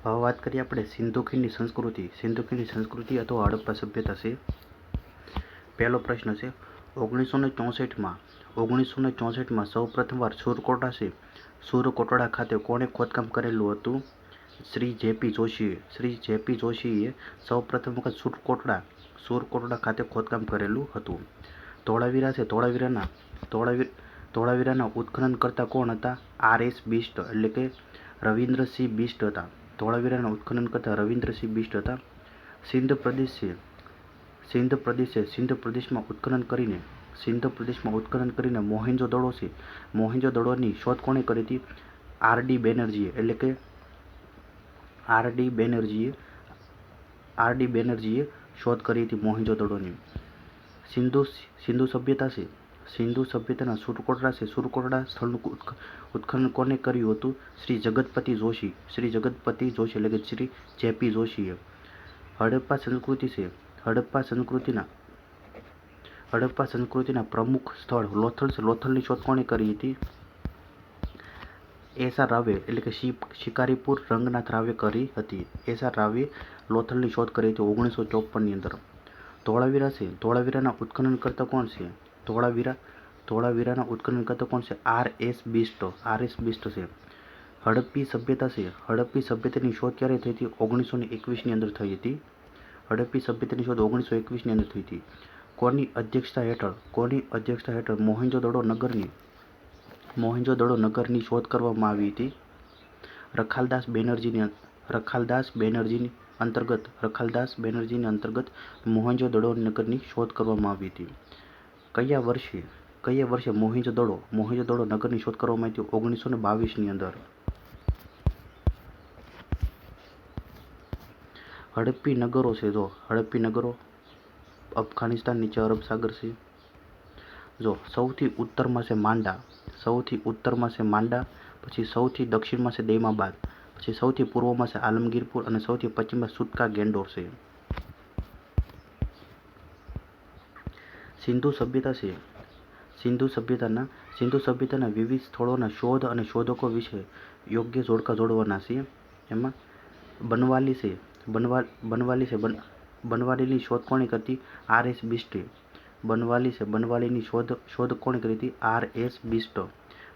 હવે વાત કરીએ આપણે સિંધુ ખીણની સંસ્કૃતિ. સિંધુ ખીણની સંસ્કૃતિ અથવા હડપ્પા સભ્યતા છે. પહેલો પ્રશ્ન છે 1964માં સૌ પ્રથમવાર સુરકોટડા ખાતે કોણે ખોદકામ કરેલું હતું? શ્રી જે.પી. જોશીએ. શ્રી જે.પી. જોશીએ સૌ પ્રથમ વખત સુરકોટડા ખાતે ખોદકામ કરેલું હતું. ધોળાવીરા છે. ધોળાવીરાના ઉત્ખનનકર્તા કોણ હતા? R.S. બિષ્ટ એટલે કે રવિન્દ્રસિંહ બિષ્ટ હતા. ધોળાવીરાના ઉત્ખનનકર્તા રવિન્દ્રસિંહ બિષ્ટ હતા. સિંધ પ્રદેશ છે. સિંધ પ્રદેશમાં ઉત્ખનન કરીને મોહેંજો-દડો છે. મોહેંજો-દડોની શોધ કોણે કરી હતી? R.D. બેનર્જીએ એટલે કે R.D. બેનર્જીએ શોધ કરી હતી મોહેંજો-દડોની. સિંધુ સભ્યતા છે. સિંધુ સભ્યતાના સુરકોટડા છે. સુરકોટડા સ્થળનું ઉત્ખનન કોને કર્યું હતું? શ્રી જગતપતિ જોશી. શ્રી જગતપતિ જોશી એટલે કે શ્રી જે.પી. જોશીએ. હડપ્પા સંસ્કૃતિ છે. હડપ્પા સંસ્કૃતિના પ્રમુખ સ્થળ લોથલ છે. લોથલની શોધ કોણે કરી હતી? S.R. રાવે એટલે કે શિકારીપુર રંગનાથ રાવે કરી હતી. S.R. રાવે લોથલની શોધ કરી હતી 1954ની અંદર. ધોળાવીરા છે. ધોળાવીરાના ઉત્ખનનકર્તા કોણ છે? ધોળાવીરાના ઉત્ખનનકર્તા કોણ છે? R.S. બિષ્ટ. R.S. બિષ્ટ છે. હડપ્પી સભ્યતા છે. હડપ્પી સભ્યતાની શોધ ક્યારે થઈ હતી? 1921ની અંદર થઈ હતી. હડપ્પી સભ્યતાની શોધ 1921ની અંદર થઈ હતી. કોની અધ્યક્ષતા હેઠળ મોહેંજો-દડો નગરની શોધ કરવામાં આવી હતી? રખાલદાસ બેનર્જીની અંતર્ગત મોહેંજો-દડો નગરની શોધ કરવામાં આવી હતી. કયા વર્ષે મોહેંજો-દડો નગરની શોધ કરવામાં આવી હતી? 1922ની અંદર. હડપ્પી નગરો છે. હડપ્પી નગરો અફઘાનિસ્તાન, નીચે અરબ સાગર છે. સૌથી ઉત્તરમાં છે માંડા. પછી સૌથી દક્ષિણમાં છે દૈમાબાદ. પછી સૌથી પૂર્વમાં છે આલમગીરપુર અને સૌથી પશ્ચિમમાં સુતકા ગેન્ડોર છે. સિંધુ સભ્યતા છે. સિંધુ સભ્યતાના વિવિધ સ્થળોના શોધ અને શોધકો વિશે યોગ્ય જોડકા જોડવાના છે. એમાં બનવાલી છે. બનવાલીની શોધ કોણે કરી હતી? R.S. બિષ્ટે. બનવાલીની શોધ કોણે કરી હતી? R.S. બિષ્ટ.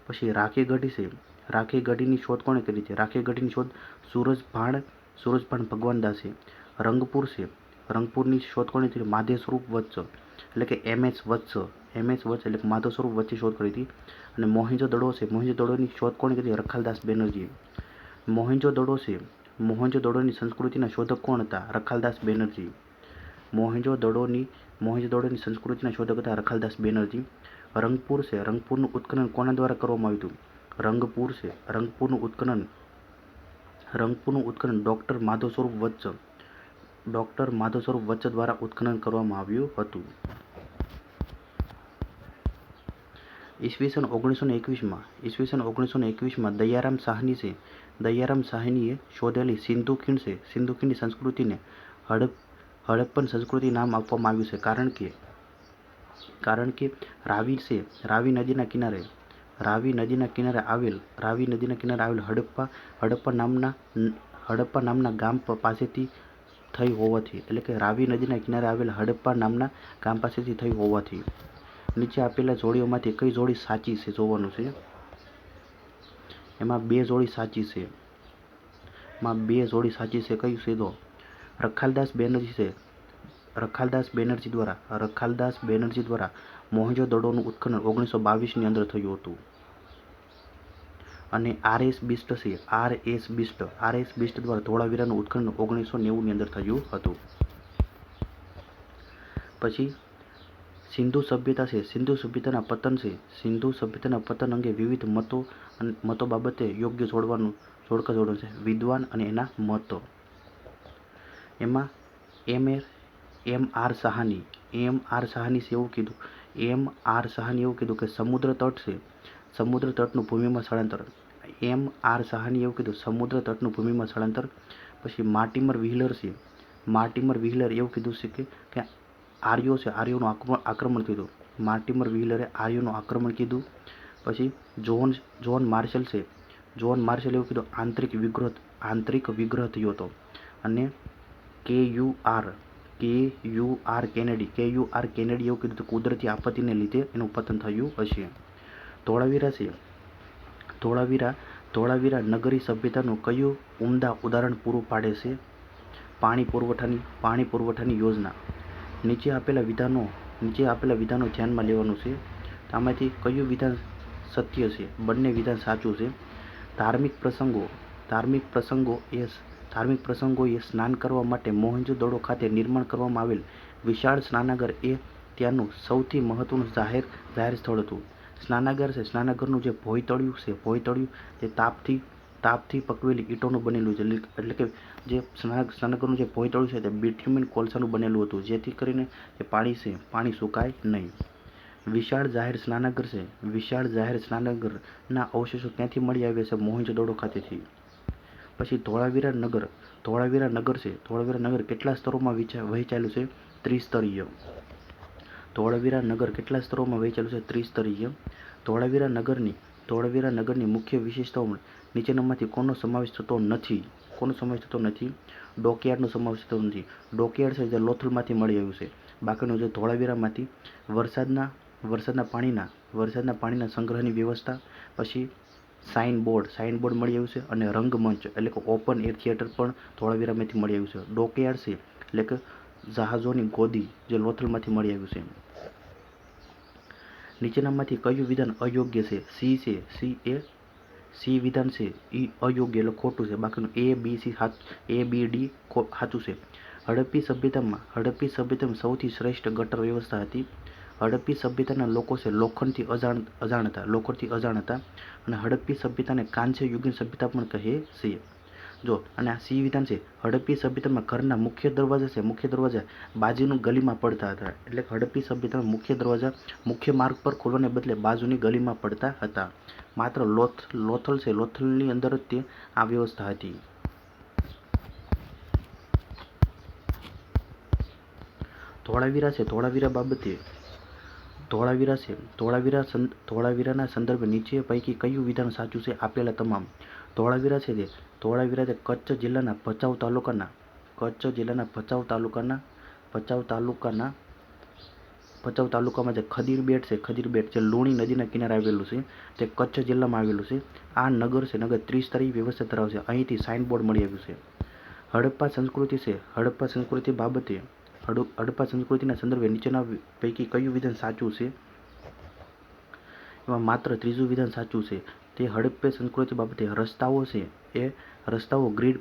પછી રાખીગઢી છે. રાખીગઢીની શોધ કોણે કરી હતી? રાખીગઢીની શોધ સૂરજભાન ભગવાનદાસે. રંગપુર છે. રંગપુરની શોધ કોણે કરી? માધવસ્વરૂપ વત્સ એટલે કે M.S. વત્સ એટલે કે માધવસ્વરૂપ વચ્ચે શોધ કરી હતી. અને મોહેંજો-દડો છે. મોહેંજો-દડોની શોધ કોણે કરી? રખાલદાસ બેનર્જીએ. મોહેંજો-દડો છે. મોહેંજો-દડોની સંસ્કૃતિના શોધક કોણ હતા? રખાલદાસ બેનર્જી. મોહેંજો-દડોની સંસ્કૃતિના શોધક હતા રખાલદાસ બેનર્જી. રંગપુર છે. રંગપુરનું ઉત્ખનન કોના દ્વારા કરવામાં આવ્યું હતું? રંગપુર છે. રંગપુરનું ઉત્ખનન ડૉક્ટર માધવસ્વરૂપ વત્સ દ્વારા ઉત્ખનન કરવામાં આવ્યું હતું. ઈસવીસન 1921માં દયારામ સાહની છે. દયારામ સાહનીએ શોધેલી સિંધુ ખીણ છે. સિંધુ ખીણની સંસ્કૃતિને હડપ્પન સંસ્કૃતિ નામ આપવામાં આવ્યું છે. કારણ કે રાવી છે. રાવી નદીના કિનારે આવેલ હડપ્પા નામના ગામ પાસેથી થઈ હોવાથી એટલે કે રાવી નદીના કિનારે આવેલ હડપ્પા નામના ગામ પાસેથી થઈ હોવાથી. નીચે આપેલા જોડીઓમાંથી કઈ જોડી સાચી છે જોવાનું છે. એમાં બે જોડી સાચી છે. કયું છે? રખાલદાસ બેનર્જી દ્વારા મોહેંજો-દડોનું ઉત્ખનન 1922ની અંદર થયું હતું. અને R.S. બિષ્ટ છે. R.S. બિષ્ટ દ્વારા ધોળાવીરાનું ઉત્ખનન 1990ની અંદર થયું હતું. પછી સિંધુ સભ્યતા છે. સિંધુ સભ્યતાના પતન છે. સિંધુ સભ્યતાના પતન અંગે વિવિધ મતો બાબતે યોગ્ય જોડકા જોડવાનું છે. વિદ્વાન અને એના મતો. એમાં M.R. સાહની એવું કીધું કે સમુદ્ર તટનું ભૂમિમાં સ્થળાંતર. પછી માર્ટિમર વ્હીલર છે. માર્ટિમર વ્હીલર એવું કીધું છે કે આર્યોનું આક્રમણ કીધું. માર્ટિમર વ્હીલરે આર્યોનું આક્રમણ કીધું. પછી જોન માર્શલ છે. જોન માર્શલ એવું કીધું આંતરિક વિગ્રહ થયો હતો અને KUR કેનેડી એવું કીધું હતું કુદરતી આપત્તિને લીધે એનું પતન થયું હશે. ધોળાવીરા નગરી સભ્યતાનું કયું ઉમદા ઉદાહરણ પૂરું પાડે છે? પાણી પુરવઠાની યોજના. નીચે આપેલા વિધાનો ધ્યાનમાં લેવાનું છે. આમાંથી કયું વિધાન સત્ય છે? બંને વિધાન સાચું છે. ધાર્મિક પ્રસંગોએ સ્નાન કરવા માટે મોહેંજો-દડો ખાતે નિર્માણ કરવામાં આવેલ વિશાળ સ્નાનાગાર એ ત્યાંનું સૌથી મહત્વનું જાહેર સ્થળ હતું. સ્નાનાગારનું જે ભોંયતળિયું તે તાપથી પકવેલી ઈંટોનું બનેલું છે. એટલે કે જે સ્નાનાગારનું જે ભોંયતળિયું છે તે બિટ્યુમિન કોલસાનું બનેલું હતું, જેથી કરીને જે પાણી સુકાય નહીં. વિશાળ જાહેર સ્નાનાગારના અવશેષો ક્યાંથી મળી આવ્યા છે? મોહેંજો-દડો ખાતેથી. પછી ધોળાવીરા નગર કેટલા સ્તરોમાં વહેંચાયેલું છે? ત્રિસ્તરીય. ધોળાવીરા નગર કેટલા સ્તરોમાં વહેંચાયેલું છે? ત્રિસ્તરીય. ધોળાવીરા નગરની મુખ્ય વિશેષતાઓ નીચેનામાંથી કોનો સમાવેશ થતો નથી? ડોકયાર્ડનો સમાવેશ થતો નથી. ડોકયાર્ડ છે જે લોથલમાંથી મળી આવ્યું છે. બાકીનું જે ધોળાવીરામાંથી વરસાદના પાણીના સંગ્રહની વ્યવસ્થા, પછી સાઇનબોર્ડ મળી આવ્યું છે, અને રંગમંચ એટલે કે ઓપન એર થિયેટર પણ ધોળાવીરામાંથી મળી આવ્યું છે. ડોકયાર્ડ છે એટલે કે જહાજોની ગોદી જે લોથલમાંથી મળી આવ્યું છે. નીચેનામાંથી કયું વિધાન અયોગ્ય છે? સી વિધાન છે એ અયોગ્ય એટલે ખોટું છે. બાકીનું ABD સાચું છે. હડપ્પી સભ્યતામાં સૌથી શ્રેષ્ઠ ગટર વ્યવસ્થા હતી. હડપ્પી સભ્યતાના લોકો છે લોખંડથી અજાણ હતા અને હડપ્પી સભ્યતાને કાંસ્ય યુગની સભ્યતા પણ કહે છે. અને આ સી વિધાન છે. હડપ્પી સભ્યતામાં ઘરના મુખ્ય દરવાજા બાજુની ગલીમાં પડતા હતા. એટલે હડપ્પી સભ્યતામાં મુખ્ય દરવાજા મુખ્ય માર્ગ પર ખોલવાને બદલે બાજુની ગલીમાં પડતા હતા. માત્ર લોથલની અંદર જ આ વ્યવસ્થા હતી. ધોળાવીરાના સંદર્ભે નીચે પૈકી કયું વિધાન સાચું છે? આપેલા તમામ. ધોળાવીરા છે કચ્છ જિલ્લાના ભચાઉ તાલુકામાં જે ખદીર બેટ જે લુણી નદીના કિનારે આવેલું છે, તે કચ્છ જિલ્લામાં આવેલું છે. આ નગર ત્રિસ્તરીય વ્યવસ્થા ધરાવે છે. અહીંથી સાઇનબોર્ડ મળી આવ્યું છે. હડપ્પા સંસ્કૃતિના સંદર્ભે નીચેના પૈકી કયું વિધાન સાચું છે? એમાં માત્ર ત્રીજું વિધાન સાચું છે. તે હડપ્પા સંસ્કૃતિ બાબતે રસ્તાઓ ગ્રીડ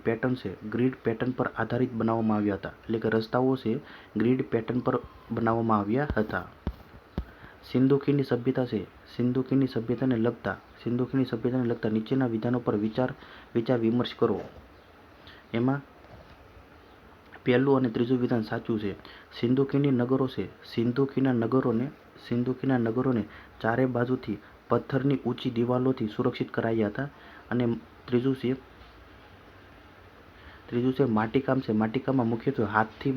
પેટર્ન પર આધારિત બનાવવામાં આવ્યા હતા. એટલે કે રસ્તાઓ છે ગ્રીડ પેટર્ન પર બનાવવામાં આવ્યા હતા. સિંધુ ખીણની સભ્યતા છે. સિંધુ સભ્યતાને લગતા નીચેના વિધાનો પર વિચાર વિમર્શ કરો. એમાં પહેલું અને ત્રીજું વિધાન સાચું છે. સિંધુ ખીણના નગરોને ચારે બાજુથી પથ્થરની ઊંચી દિવાલોથી સુરક્ષિત કરાયા હતા. અને ત્રીજું છે માટીકામમાં મુખ્યત્વે હાથથી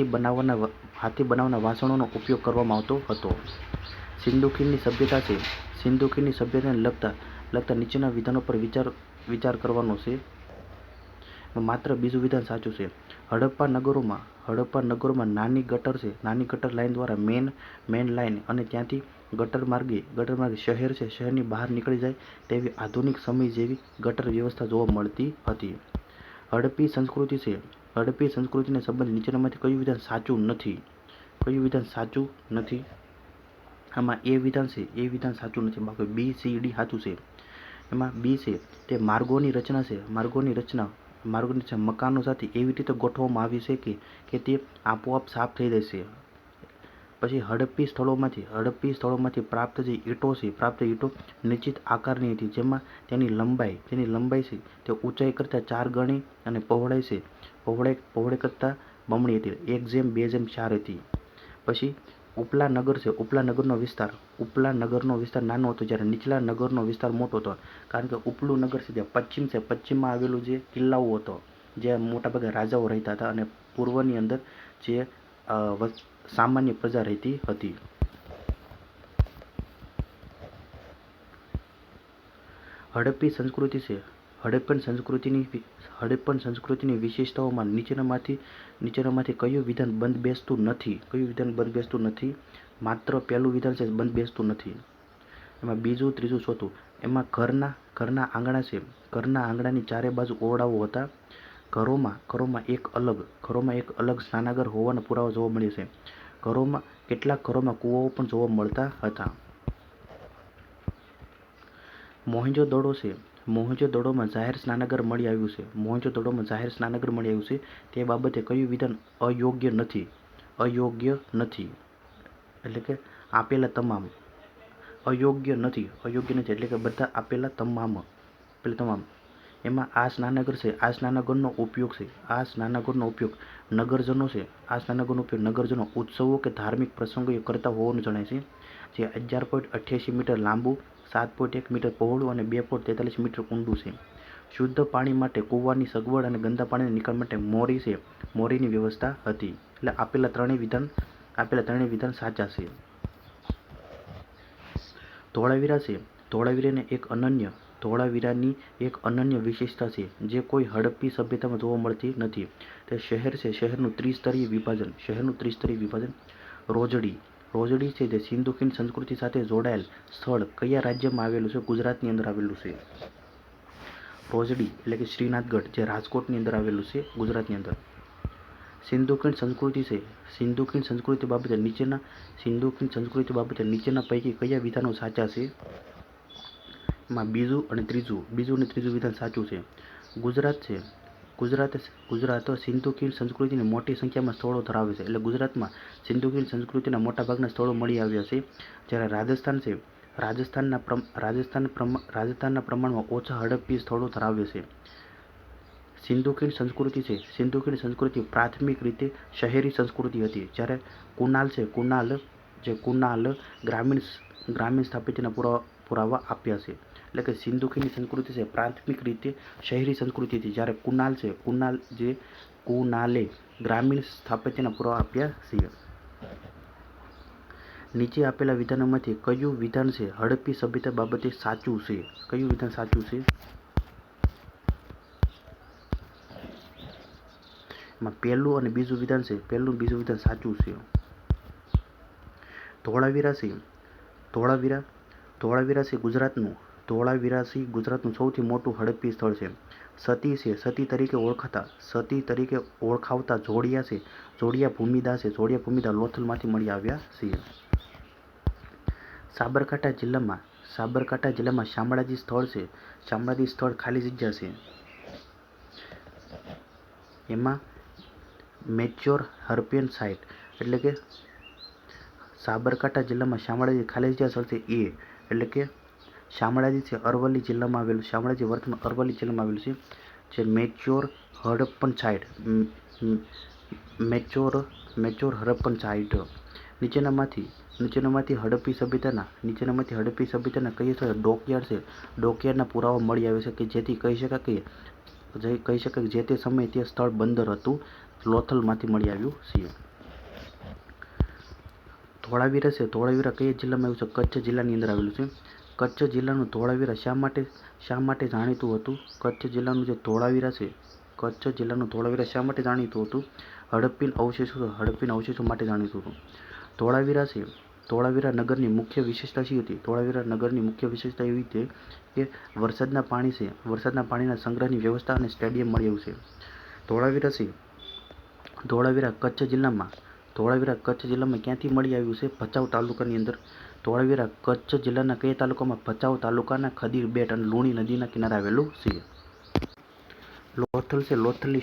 બનાવવાના વાસણોનો ઉપયોગ કરવામાં આવતો હતો. સિંધુ ખીણની સભ્યતા છે. સિંધુ ખીણની સભ્યતાને લગતા નીચેના વિધાનો પર વિચાર કરવાનો છે. માત્ર બીજું વિધાન સાચું છે. હડપ્પા નગરોમાં નાની ગટર લાઇન દ્વારા મેન લાઇન અને ત્યાંથી ગટર માર્ગે શહેરની બહાર નીકળી જાય તેવી આધુનિક સમય જેવી ગટર વ્યવસ્થા જોવા મળતી હતી. હડપ્પી સંસ્કૃતિને સંબંધિત નીચેનામાંથી કયું વિધાન સાચું નથી? આમાં એ વિધાન સાચું નથી. બાકી B, C, D સાચું છે. એમાં B છે તે માર્ગોની રચના મકાનો સાથે એવી રીતે ગોઠવવામાં આવી છે કે તે આપોઆપ સાફ થઈ જશે. પછી હડપ્પી સ્થળોમાંથી પ્રાપ્ત ઈંટો નિશ્ચિત આકારની હતી, જેમાં તેની લંબાઈ છે તે ઊંચાઈ કરતાં 4 ગણી અને પહોળાઈ કરતાં બમણી હતી, 1:2:4 હતી. પછી ઉપલા નગરનો વિસ્તાર નાનો હતો, જ્યારે નીચલા નગરનો વિસ્તાર મોટો હતો. કારણ કે ઉપલું નગર છે જે પશ્ચિમમાં આવેલું જે કિલ્લાઓ હતો, જ્યાં મોટાભાગે રાજાઓ રહેતા હતા, અને પૂર્વની અંદર જે સામાન્ય પ્રજા રહેતી હતી. હડપ્પી સંસ્કૃતિ છે. હડપ્પન સંસ્કૃતિની વિશેષતાઓમાં નીચેનામાંથી કયું વિધાન બંધબેસતું નથી? માત્ર પહેલું વિધાન છે બંધબેસતું નથી. એમાં બીજું, ત્રીજું, ચોથું. એમાં ઘરના આંગણા છે. ઘરના આંગણાની ચારે બાજુ ઓરડાઓ હતા. ઘરોમાં એક અલગ સ્નાનાગર હોવાના પુરાવા જોવા મળે છે. કેટલાક ઘરોમાં કૂવાઓ પણ જોવા મળતા હતા. મોહેંજો-દડો છે. મોહેંજો-દડોમાં જાહેર સ્નાનાગર મળી આવ્યું છે. તે બાબતે કયું વિધાન અયોગ્ય નથી? એટલે કે આપેલા તમામ. અયોગ્ય નથી એટલે કે બધા આપેલા તમામ. એમાં આ સ્નાનાગર છે. આ સ્નાનાગરનો ઉપયોગ નગરજનો ઉત્સવો કે ધાર્મિક પ્રસંગોએ કરતા હોવાનું જણાય છે. જે 11.88 મીટર લાંબુ, 7.1 મીટર પહોળું અને 2.43 મીટર ઊંડું છે. શુદ્ધ પાણી માટે કૂવાની સગવડ અને ગંદા પાણીના નિકાલ માટે મોરીની વ્યવસ્થા હતી. એટલે આપેલા ત્રણેય વિધાન સાચા છે. ધોળાવીરા છે. ધોળાવીરાની એક અનન્ય વિશેષતા છે જે કોઈ હડપ્પી સભ્યતામાં જોવા મળતી નથી. તે શહેર છે. શહેરનું ત્રિસ્તરીય વિભાજન. રોજડી છે. તે સિંધુ ખીણ સંસ્કૃતિ સાથે જોડાયેલ સ્થળ કયા રાજ્યમાં આવેલું છે? ગુજરાતની અંદર આવેલું છે. રોજડી એટલે કે શ્રીનાથગઢ, જે રાજકોટની અંદર આવેલું છે, ગુજરાતની અંદર. સિંધુ ખીણ સંસ્કૃતિ છે. સિંધુ ખીણ સંસ્કૃતિ બાબતે નીચેના પૈકી કયા વિધાનો સાચા છે? એમાં બીજું અને ત્રીજું વિધાન સાચું છે. ગુજરાત સિંધુ ખીણ સંસ્કૃતિની મોટી સંખ્યામાં સ્થળો ધરાવે છે. એટલે ગુજરાતમાં સિંધુ ખીણ સંસ્કૃતિના મોટાભાગના સ્થળો મળી આવ્યા છે. જ્યારે રાજસ્થાન છે. રાજસ્થાનના પ્રમાણમાં ઓછા હડપ્પી સ્થળો ધરાવે છે. સિંધુ ખીણ સંસ્કૃતિ છે. સિંધુ ખીણ સંસ્કૃતિ પ્રાથમિક રીતે શહેરી સંસ્કૃતિ હતી. જ્યારે કુનાલ ગ્રામીણ સ્થાપત્યના પુરાવા આપ્યા છે. એટલે કે સિંધુ ખીણની સંસ્કૃતિ છે પ્રાથમિક રીતે શહેરી સંસ્કૃતિ હતી. જ્યારે કુનાલે ગ્રામીણ સ્થાપત્યના પુરાવા આપ્યા છે. નીચે આપેલા વિધાનોમાંથી કયું વિધાન છે હડપ્પી સભ્યતા બાબતે સાચું છે? કયું વિધાન સાચું છે? એમાં પહેલું અને બીજું વિધાન સાચું છે. ધોળાવીરા છે ગુજરાતનું સૌથી મોટું હડપ્પી સ્થળ છે. સતી છે. સતી તરીકે ઓળખાવતા જોડિયા છે. જોડિયા ભૂમિદા લોથલમાંથી મળી આવ્યા છે. સાબરકાંઠા જિલ્લામાં શામળાજી સ્થળ છે. શામળાજી સ્થળ ખાલી જગ્યા છે. એમાં મેચ્યોર હર્પિયન સાઇટ એટલે કે સાબરકાંઠા જિલ્લામાં શામળાજી ખાલી જગ્યા સ્થળ છે. એટલે કે શામળાજી છે અરવલ્લી જિલ્લામાં આવેલું. શામળાજી વર્તમાન અરવલ્લી જિલ્લામાં આવેલું છે. જે મેચ્યોર હડપ્પન સાઇટ. નીચેનામાંથી હડપ્પી સભ્યતાના કઈ સ્થળે ડોકયાર્ડ છે? ડોકયાર્ડના પુરાવા મળી આવે છે કે જેથી કહી શકાય કે જે તે સમયે તે સ્થળ બંદર હતું. લોથલમાંથી મળી આવ્યું છે. ધોળાવીરા છે. ધોળાવીરા કયા જિલ્લામાં આવ્યું છે? કચ્છ જિલ્લાની અંદર આવેલું છે. કચ્છ જિલ્લાનું ધોળાવીરા શા માટે જાણીતું હતું? કચ્છ જિલ્લાનું ધોળાવીરા શા માટે જાણીતું હતું? હડપ્પીન અવશેષો માટે જાણીતું હતું. ધોળાવીરા નગરની મુખ્ય વિશેષતા શી હતી? ધોળાવીરા નગરની મુખ્ય વિશેષતા એવી હતી કે વરસાદના પાણીના સંગ્રહની વ્યવસ્થા અને સ્ટેડિયમ મળી આવ્યું છે. ધોળાવીરા કચ્છ જિલ્લામાં ક્યાંથી મળી આવ્યું છે? ભચાઉ તાલુકાની અંદર. ધોળાવીરા કચ્છ જિલ્લાના કયા તાલુકામાં? ભચાઉ તાલુકાના ખદીર બેટ અને લુણી નદીના કિનારે આવેલું છે. લોથલ છે. લોથલની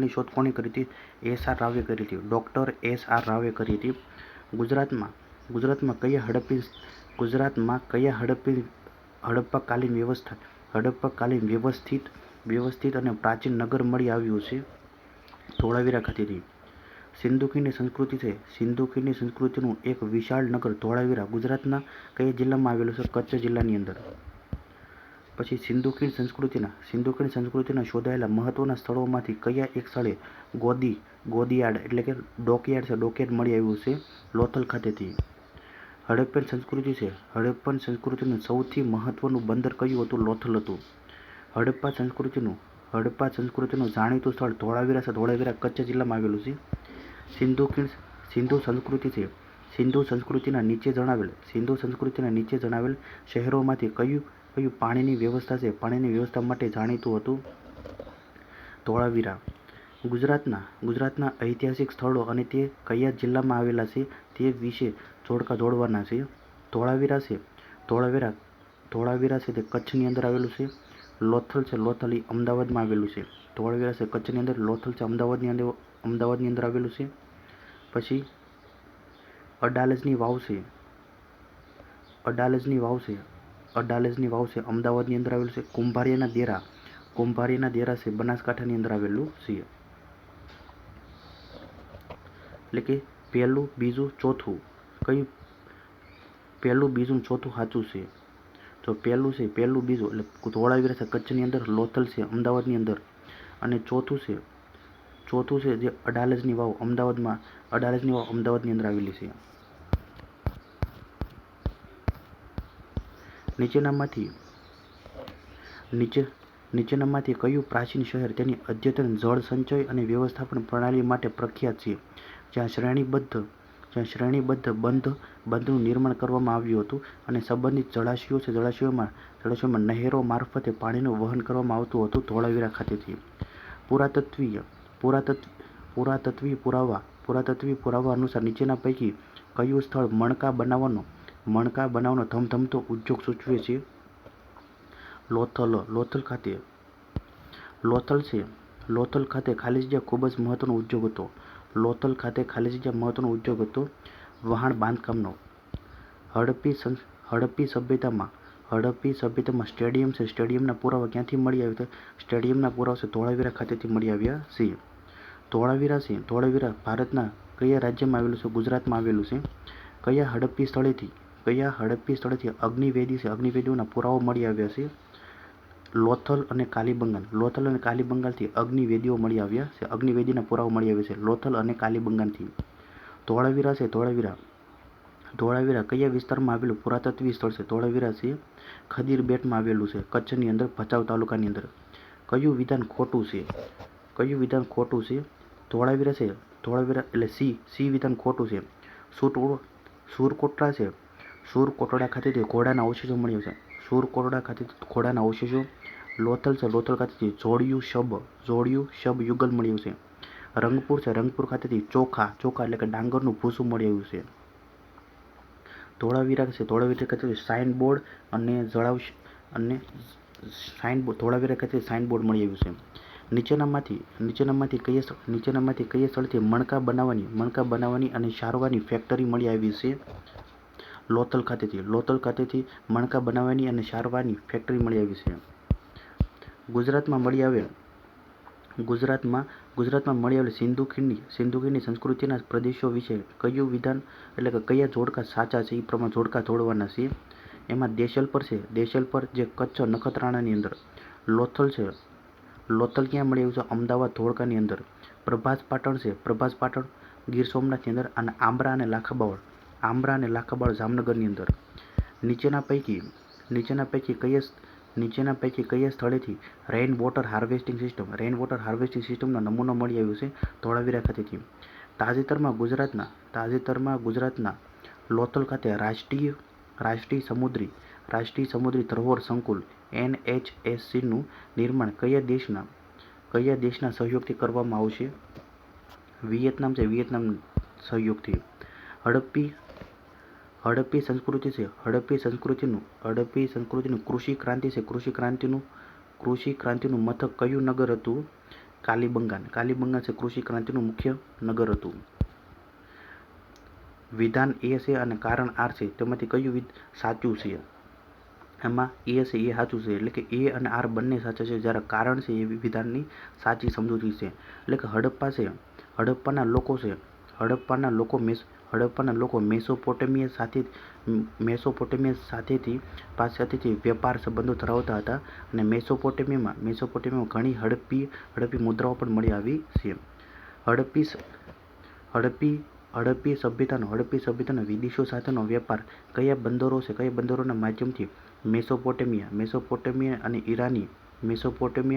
શોધ કોણે કરી હતી? S.R. રાવે કરી હતી. Doctor S.R. રાવે કરી હતી. ગુજરાતમાં કયા હડપ્પાકાલીન વ્યવસ્થિત અને પ્રાચીન નગર મળી આવ્યું છે? ધોળાવીરા ખાતેથી. સિંધુ ખીણની સંસ્કૃતિ છે. સિંધુ ખીણની સંસ્કૃતિનું એક વિશાળ નગર ધોળાવીરા ગુજરાતના કયા જિલ્લામાં આવેલું છે? કચ્છ જિલ્લાની અંદર. પછી સિંધુ ખીણ સંસ્કૃતિના શોધાયેલા મહત્વના સ્થળોમાંથી કયા એક સ્થળે ગોદીયાર્ડ એટલે કે ડોકયાર્ડ મળી આવ્યું છે? લોથલ ખાતેથી. હડપ્પન સંસ્કૃતિ છે, હડપ્પન સંસ્કૃતિનું સૌથી મહત્વનું બંદર કયું હતું? લોથલ હતું. હડપ્પા સંસ્કૃતિનું જાણીતું સ્થળ ધોળાવીરા છે. ધોળાવીરા કચ્છ જિલ્લામાં આવેલું છે. સિંધુ સંસ્કૃતિ છે. સિંધુ સંસ્કૃતિના નીચે જણાવેલ શહેરોમાંથી કયું પાણીની વ્યવસ્થા છે? પાણીની વ્યવસ્થા માટે જાણીતું હતું? ધોળાવીરા. ગુજરાતના ઐતિહાસિક સ્થળો અને તે કયા જિલ્લામાં આવેલા છે તે વિશે જોડકા જોડવાના છે. ધોળાવીરા છે. ધોળાવીરા છે તે કચ્છની અંદર આવેલું છે. લોથલ છે. લોથલ એ અમદાવાદમાં આવેલું છે. ધોળાવીરા છે કચ્છની અંદર, લોથલ છે અમદાવાદની અંદર આવેલું છે. પછી અડાલજની વાવ છે. અડાલજની વાવ છે અમદાવાદની અંદર આવેલું છે. કુંભારિયાના દેરા છે બનાસકાંઠાની અંદર આવેલું છે. એટલે કે પહેલું, બીજું, ચોથું કયું? પહેલું, બીજું, ચોથું સાચું છે. તો પહેલું, બીજું એટલે ધોળાવીરા છે કચ્છની અંદર, લોથલ છે અમદાવાદની અંદર, અને ચોથું છે જે અડાલજની વાવ અમદાવાદની અંદર આવેલી છે. નીચેનામાંથી કયું પ્રાચીન શહેર તેની અદ્યતન જળ સંચય અને વ્યવસ્થાપન પ્રણાલી માટે પ્રખ્યાત છે? જ્યાં શ્રેણીબદ્ધ બંધનું નિર્માણ કરવામાં આવ્યું હતું અને સંબંધિત જળાશયોમાં નહેરો મારફતે પાણીનું વહન કરવામાં આવતું હતું? ધોળાવીરા ખાતેથી. પુરાતત્વીય પુરાવા અનુસાર નીચેના પૈકી કયું સ્થળ મણકા બનાવવાનો ધમધમતો ઉદ્યોગ સૂચવે છે? લોથલ ખાતે. લોથલ ખાતે ખાલી જગ્યા ખૂબ જ મહત્વનો ઉદ્યોગ હતો. લોથલ ખાતે ખાલી જગ્યા મહત્વનો ઉદ્યોગ હતો વહાણ બાંધકામનો. હડપ્પી સભ્યતામાં સ્ટેડિયમ છે. સ્ટેડિયમના પુરાવા ક્યાંથી મળી આવ્યા? સ્ટેડિયમના પુરાવા છે ધોળાવીરા ખાતેથી મળી આવ્યા છે. ધોળાવીરા ભારતના કયા રાજ્યમાં આવેલું છે? ગુજરાતમાં આવેલું છે. કયા હડપ્પી સ્થળેથી અગ્નિવેદી છે અગ્નિવેદીઓના પુરાવા મળી આવ્યા છે? લોથલ અને કાલીબંગાલથી અગ્નિવેદીઓ મળી આવ્યા છે. અગ્નિવેદીના પુરાવા મળી આવ્યા છે લોથલ અને કાલીબંગાનથી. ધોળાવીરા છે. ધોળાવીરા કયા વિસ્તારમાં આવેલું પુરાતત્વીય સ્થળ છે? ધોળાવીરા છે ખદીર બેટમાં આવેલું છે કચ્છની અંદર, ભચાઉ તાલુકાની અંદર. કયું વિધાન ખોટું છે? ધોળાવીરા એટલે સી વિધાન ખોટું છે. સુરકોટડા ખાતેથી ઘોડાના અવશેષો મળી આવ્યા છે. લોથલ છે. લોથલ ખાતેથી જોડિયું શબ યુગલ મળ્યું છે. રંગપુર છે. રંગપુર ખાતેથી ચોખા એટલે કે ડાંગરનું ભૂસું મળી આવ્યું છે. ધોળાવીરા છે. ધોળાવીરા ખાતેથી સાઇનબોર્ડ મળી આવ્યું છે. નીચેનામાંથી કયા સ્થળથી મણકા બનાવવાની અને સારવાની ફેક્ટરી મળી આવી છે? લોથલ ખાતેથી મણકા બનાવવાની અને સારવાની ફેક્ટરી મળી આવી છે. ગુજરાતમાં મળી આવેલ સિંધુ ખીણની સંસ્કૃતિના પ્રદેશો વિશે કયું વિધાન એટલે કે કયા જોડકા સાચા છે? એ પ્રમાણે જોડકા જોડવાના છે. એમાં દેશલપર છે. દેશલપર જે કચ્છ નખત્રાણાની અંદર. લોથલ છે. લોથલ ક્યાં મળી આવ્યું છે? અમદાવાદ ધોળકાની અંદર. પ્રભાસ પાટણ છે. પ્રભાસ પાટણ ગીર સોમનાથની અંદર. અને આંબરા અને લાખાબાળ જામનગરની અંદર. નીચેના પૈકી કયા સ્થળેથી રેઇન વોટર હાર્વેસ્ટિંગ સિસ્ટમનો નમૂનો મળી આવ્યો છે? ધોળાવીરા ખાતેથી. તાજેતરમાં ગુજરાતના લોથલ ખાતે રાષ્ટ્રીય સમુદ્રી ધરોહર સંકુલ NHSCનું નિર્માણ કયા દેશના સહયોગથી કરવામાં આવશે? વિયેતનામ છે. વિયેતનામ સહયોગથી. હડપ્પી સંસ્કૃતિ છે. હડપ્પી સંસ્કૃતિનું કૃષિ ક્રાંતિ છે. કૃષિ ક્રાંતિનું મથક કયું નગર હતું? કાલીબંગાન છે કૃષિ ક્રાંતિનું મુખ્ય નગર હતું. વિધાન એ છે અને કારણ આર છે તેમાંથી કયું સાચું છે? એમાં એ છે એ સાચું છે. એટલે કે એ અને આર બંને સાચા છે, જ્યારે કારણ છે એ વિધાનની સાચી સમજૂતી છે. એટલે કે હડપ્પાના લોકો મેસોપોટેમિયા સાથેથી વેપાર સંબંધો ધરાવતા હતા અને મેસોપોટેમિયામાં ઘણી હડપ્પી મુદ્રાઓ પણ મળી આવી છે. હડપ્પી સભ્યતાનો વિદેશો સાથેનો વેપાર કયા બંદરો છે, કયા બંદરોના માધ્યમથી મેસોપોટેમિયા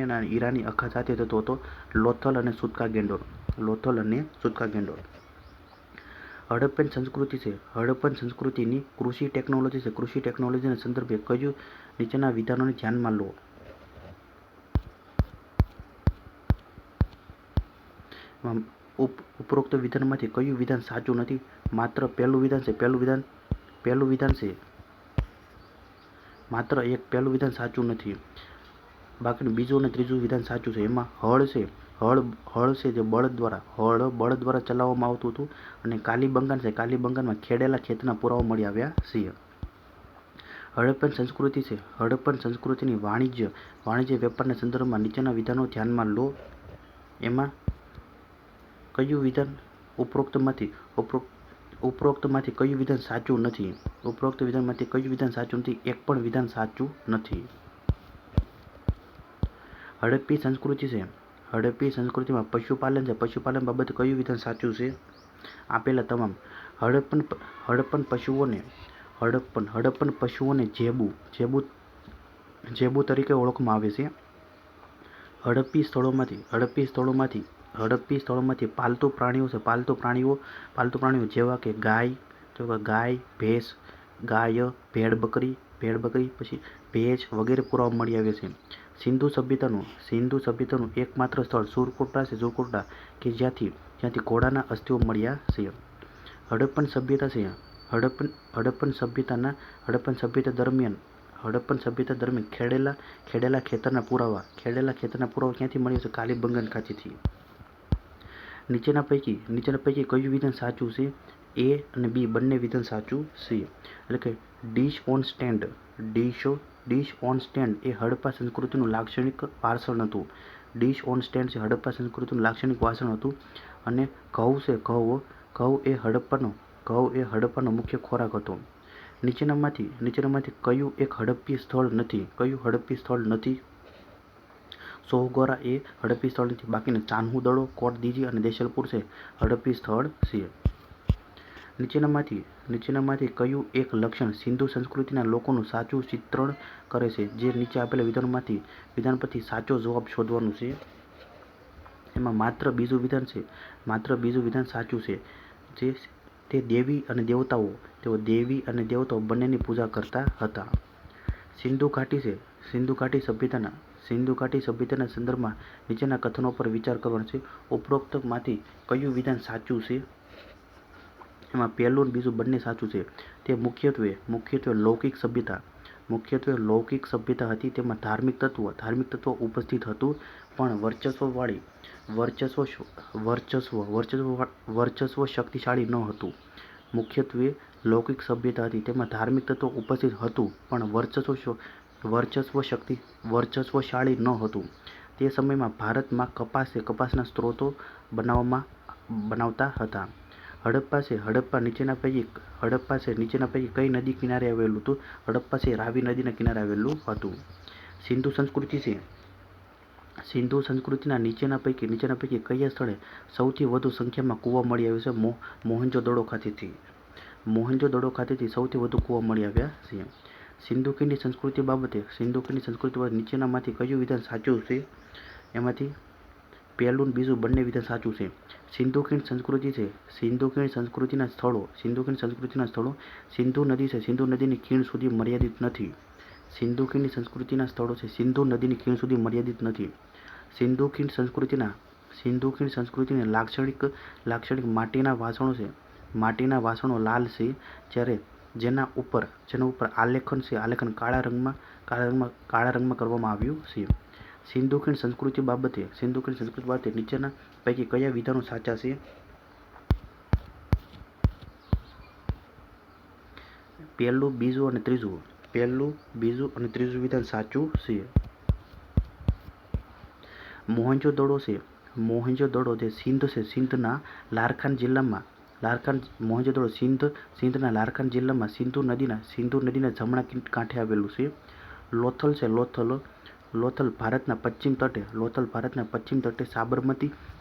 અને ઈરાની અખા સાથે થતો હતો? લોથલ અને સુત્કા ગેન્ડોર. હડપ્પન સંસ્કૃતિ છે. હડપ્પન સંસ્કૃતિની કૃષિ ટેકનોલોજી છે. કૃષિ ટેકનોલોજીના સંદર્ભે કયું નીચેના વિધાનોને ધ્યાનમાં લો? ઉપરોક્ત વિધાનમાંથી કયું વિધાન સાચું નથી? માત્ર પહેલું વિધાન છે. માત્ર પહેલું વિધાન સાચું નથી. બાકીનું બીજું અને ત્રીજું વિધાન સાચું છે. એમાં હળ છે જે બળદ દ્વારા ચલાવવામાં આવતું હતું, અને કાલીબંગાનમાં ખેડેલા ખેતના પુરાવા મળી આવ્યા છે. હડપ્પન સંસ્કૃતિ છે. હડપ્પન સંસ્કૃતિની વાણિજ્ય વેપારના સંદર્ભમાં નીચેના વિધાનો ધ્યાનમાં લો. એમાં કયું વિધાન ઉપરોક્તમાંથી કયું વિધાન સાચું નથી? ઉપરોક્ત વિધાનમાંથી કયું વિધાન સાચું નથી? એક પણ વિધાન સાચું નથી. હડપ્પી સંસ્કૃતિ છે. હડપ્પી સંસ્કૃતિમાં પશુપાલન છે. પશુપાલન બાબતે કયું વિધાન સાચું છે? આપેલા તમામ. હડપ્પન પશુઓને જેબુ તરીકે ઓળખવામાં આવે છે. હડપ્પી સ્થળોમાંથી પાલતુ પ્રાણીઓ છે. પાલતુ પ્રાણીઓ જેવા કે ગાય, ભેંસ, ભેડ બકરી, પછી ભેંસ વગેરે પુરાવા મળી આવે છે. સિંધુ સભ્યતાનું એકમાત્ર સ્થળ સુરકોટડા છે. કે જ્યાંથી ઘોડાના અસ્થિઓ મળ્યા છે. હડપ્પન સભ્યતા છે. હડપ્પન સભ્યતા દરમિયાન ખેડેલા ખેતરના પુરાવા ક્યાંથી મળ્યા છે? કાલીબંગન ખાતેથી. નીચેના પૈકી કયું વિધાન સાચું છે? A અને B બંને વિધાન સાચું છે. એટલે કે ડીશ ઓન સ્ટેન્ડ એ હડપ્પા સંસ્કૃતિનું લાક્ષણિક વાસણ હતું. ડીશ ઓન સ્ટેન્ડ છે હડપ્પા સંસ્કૃતિનું લાક્ષણિક વાસણ હતું. અને ઘઉં છે. ઘઉં એ હડપ્પાનો મુખ્ય ખોરાક હતો. નીચેનામાંથી કયું એક હડપ્પી સ્થળ નથી? સોહગોરા એ હડપ્પી સ્થળ નથી. બાકીના ચાન્હુ દડો, કોટ દીજી અને દેશલપુર છે હડપ્પી સ્થળ છે. નીચેનામાંથી કયું એક લક્ષણ સિંધુ સંસ્કૃતિના લોકોનું સાચું ચિત્રણ કરે છે? જે નીચે આપેલા વિધાન પરથી સાચો જવાબ શોધવાનું છે. એમાં માત્ર બીજું વિધાન સાચું છે. તેઓ દેવી અને દેવતાઓ બંનેની પૂજા કરતા હતા. સિંધુ ઘાટી છે. સિંધુ ઘાટી સભ્યતાના સંદર્ભમાં નીચેના કથનો પર વિચાર કરવાનો છે. ઉપરોક્તમાંથી કયું વિધાન સાચું છે? એમાં પહેલું અને બીજું બંને સાચું છે. તે મુખ્યત્વે લૌકિક સભ્યતા હતી. તેમાં ધાર્મિક તત્વ ઉપસ્થિત હતું, પણ વર્ચસ્વ શક્તિશાળી ન હતું. મુખ્યત્વે લૌકિક સભ્યતા હતી. તેમાં ધાર્મિક તત્વ ઉપસ્થિત હતું, પણ વર્ચસ્વશાળી ન હતું. તે સમયમાં ભારતમાં કપાસના સ્ત્રોતો બનાવતા હતા. હડપ્પા છે. હડપ્પા નીચેના પૈકી કઈ નદી કિનારે આવેલું હતું? હડપ્પા છે રાવી નદીના કિનારે આવેલું હતું. સિંધુ સંસ્કૃતિ છે. સિંધુ સંસ્કૃતિના નીચેના પૈકી કયા સ્થળે સૌથી વધુ સંખ્યામાં કૂવા મળી આવ્યા છે? મોહેંજો-દડો ખાતેથી સૌથી વધુ કૂવા મળી આવ્યા છે. સિંધુ ખીણની સંસ્કૃતિ બાબતે નીચેનામાંથી કયું વિધાન સાચું છે? એમાંથી પહેલું અને બીજું બંને વિધાન સાચું છે. સિંધુ ખીણ સંસ્કૃતિ છે. સિંધુ ખીણ સંસ્કૃતિના સ્થળો સિંધુ નદી છે. સિંધુ નદીની ખીણ સુધી મર્યાદિત નથી. સિંધુ ખીણની સંસ્કૃતિના સ્થળો છે. સિંધુ નદીની ખીણ સુધી મર્યાદિત નથી. સિંધુ ખીણ સંસ્કૃતિના લાક્ષણિક માટીના વાસણો છે. માટીના વાસણો લાલ છે, જ્યારે જેના ઉપર આલેખન છે. આલેખન કાળા રંગમાં કરવામાં આવ્યું છે. સિંધુ ખીણ સંસ્કૃતિ બાબતે નીચેના પૈકી કયા વિધાનો સાચા છે? પહેલું, બીજું અને ત્રીજું વિધાન સાચું છે. મોહેંજો-દડો છે. મોહેંજો-દડો જે સિંધ છે, સિંધના લારખાન જિલ્લામાં સિંધુ નદીના જમણા કાંઠે આવેલું છે. લોથલ છે. લોથલ ભારતના પશ્ચિમ તટે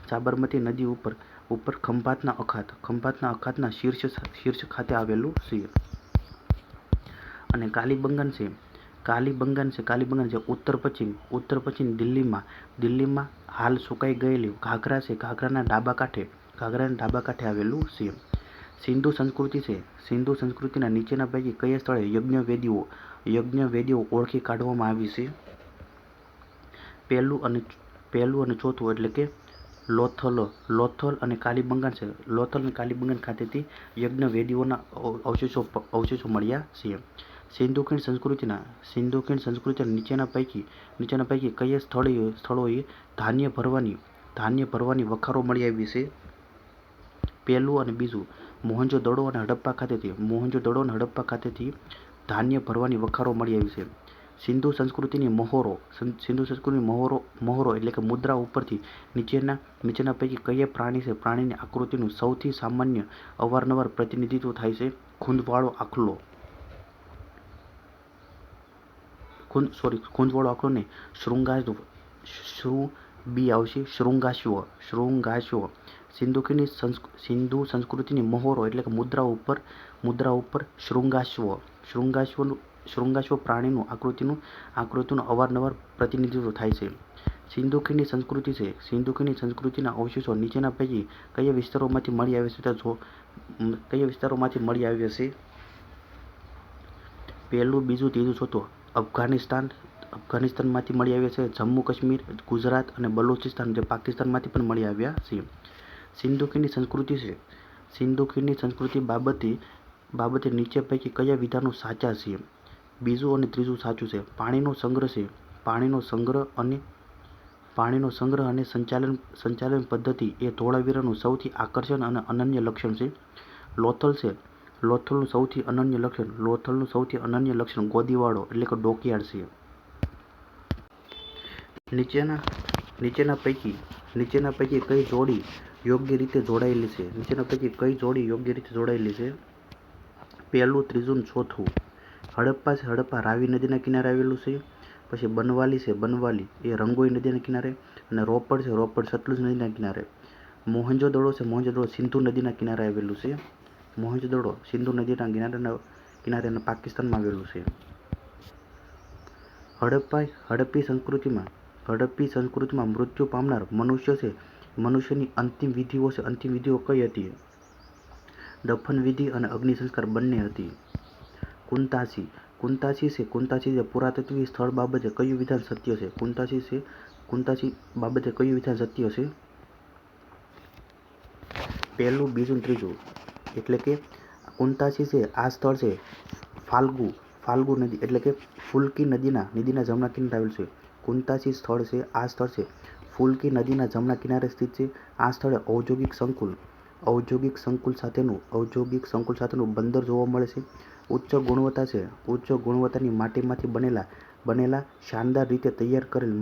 સાબરમતી નદી ઉપર ખંભાતના અખાતના શીર્ષ ખાતે આવેલું છે. અને કાલીબંગન છે ઉત્તર પશ્ચિમ દિલ્હીમાં હાલ સુકાઈ ગયેલી ઘાઘરા છે. ઘાઘરાના ડાબા કાંઠે આવેલું છે. સિંધુ સંસ્કૃતિના નીચેના પૈકી કયા સ્થળે યજ્ઞવેદીઓ ઓળખી કાઢવામાં આવી છે? પહેલું અને ચોથું એટલે કે લોથલ અને કાલીબંગન છે. લોથલ અને કાલીબંગન ખાતેથી યજ્ઞવેદીઓના અવશેષો મળ્યા છે. સિંધુ ખીણ સંસ્કૃતિના નીચેના પૈકી કયા સ્થળોએ ધાન્ય ભરવાની વખારો મળી આવી છે? પહેલું અને બીજું મોહેંજો-દડો અને હડપ્પા ખાતેથી ધાન્ય ભરવાની વખારો મળી આવી છે. સિંધુ સંસ્કૃતિની મહોરો એટલે કે મુદ્રા ઉપરથી નીચેના પૈકી કયા પ્રાણીની આકૃતિનું સૌથી સામાન્ય અવારનવાર પ્રતિનિધિત્વ થાય છે? ખૂંદવાળો આખલો ને શૃંગાશ્વ. સિંધુ સંસ્કૃતિની મહોરો એટલે કે મુદ્રા ઉપર શૃંગાશ્વ પ્રાણીનું આકૃતિનું અવારનવાર પ્રતિનિધિત્વ થાય છે. સિંધુ ખીણની સંસ્કૃતિના અવશેષો નીચેના પૈકી કયા વિસ્તારોમાંથી મળી આવ્યા છે? પહેલું, બીજું, ત્રીજું, ચોથું. અફઘાનિસ્તાનમાંથી મળી આવ્યા છે. જમ્મુ કાશ્મીર, ગુજરાત અને બલુચિસ્તાન જે પાકિસ્તાનમાંથી પણ મળી આવ્યા છે. સિંધુ ખીણની સંસ્કૃતિ બાબતે નીચે પૈકી કયા વિધાનો સાચા છે? બીજું અને ત્રીજું સાચું છે. પાણીનો સંગ્રહ અને સંચાલન પદ્ધતિ એ ધોળાવીરાનું સૌથી આકર્ષક અને અનન્ય લક્ષણ છે. લોથલનું સૌથી અનન્ય લક્ષણ ગોદીવાળો એટલે કે ડોકયાર્ડ છે. નીચેના પૈકી કઈ જોડી યોગ્ય રીતે જોડાયેલી છે? પહેલું, ત્રીજું, ચોથું. હડપ્પા રાવી નદીના કિનારે આવેલું છે. પછી બનવાલી એ રંગોઈ નદીના કિનારે, અને રોપડ સતલુજ નદીના કિનારે. મોહેંજો-દડો સિંધુ નદીના કિનારે આવેલું છે. સિંધુ નદીના કિનારે અને પાકિસ્તાનમાં આવેલું છે. હડપ્પી સંસ્કૃતિમાં મૃત્યુ પામનાર મનુષ્યની અંતિમ વિધિઓ કઈ હતી? દફન વિધિ અને અગ્નિ સંસ્કાર બંને હતી. કુંતાસી પુરાતત્વીય સ્થળ બાબતે કયું વિધાન સત્ય છે? કુંતાસી બાબતે કયું વિધાન સત્ય છે? પહેલું, બીજું, ત્રીજું. એટલે કે કુંતાસી છે આ સ્થળ છે ફાલ્ગુ નદી એટલે કે ફુલ્કી નદીના જમણા કિનારે આવેલું છે. કુંતાસી સ્થળ છે આ સ્થળ છે ફુલ્કી નદીના જમણા કિનારે સ્થિત છે. આ સ્થળે ઔદ્યોગિક સંકુલ સાથેનું બંદર જોવા મળે છે. ઉચ્ચ ગુણવત્તાની માટીમાંથી બનેલા શાનદાર રીતે તૈયાર કરેલ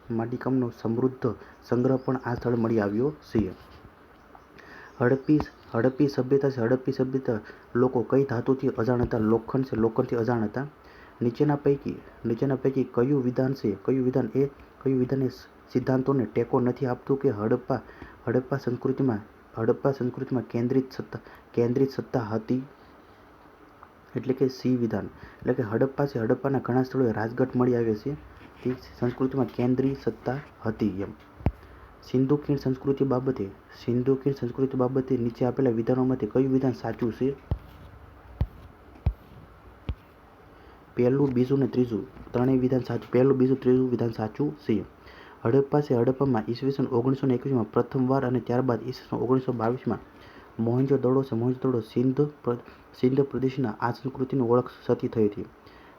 માટીકામનો સમૃદ્ધ સંગ્રહ પણ આ સ્થળે મળી આવ્યો છે. હડપ્પી સભ્યતા લોકો કઈ ધાતુથી અજાણ હતા? લોખંડથી અજાણ હતા. નીચેના પૈકી કયું વિધાન એ સિદ્ધાંતોને ટેકો નથી આપતું કે હડપ્પા સંસ્કૃતિમાં કેન્દ્રિત સત્તા હતી? એટલે કે સી વિધાન. એટલે કે હડપ્પાના ઘણા સ્થળોએ રાજગઢ મળી આવે છે. તે સંસ્કૃતિમાં કેન્દ્રિત સત્તા હતી એમ. સિંધુ ખીણ સંસ્કૃતિ બાબતે નીચે આપેલા વિધાનોમાંથી કયું વિધાન સાચું છે? પહેલું, બીજું અને ત્રીજું ત્રણેય વિધાન સાચું. પહેલું, બીજું, ત્રીજું વિધાન સાચું છે. હડપ્પામાં ઈસવીસન 1921માં પ્રથમવાર અને ત્યારબાદ ઈસવીસન 1922માં મોહેંજો-દડો સિંધ પ્રદેશના આ સંસ્કૃતિની ઓળખ સતી થઈ હતી.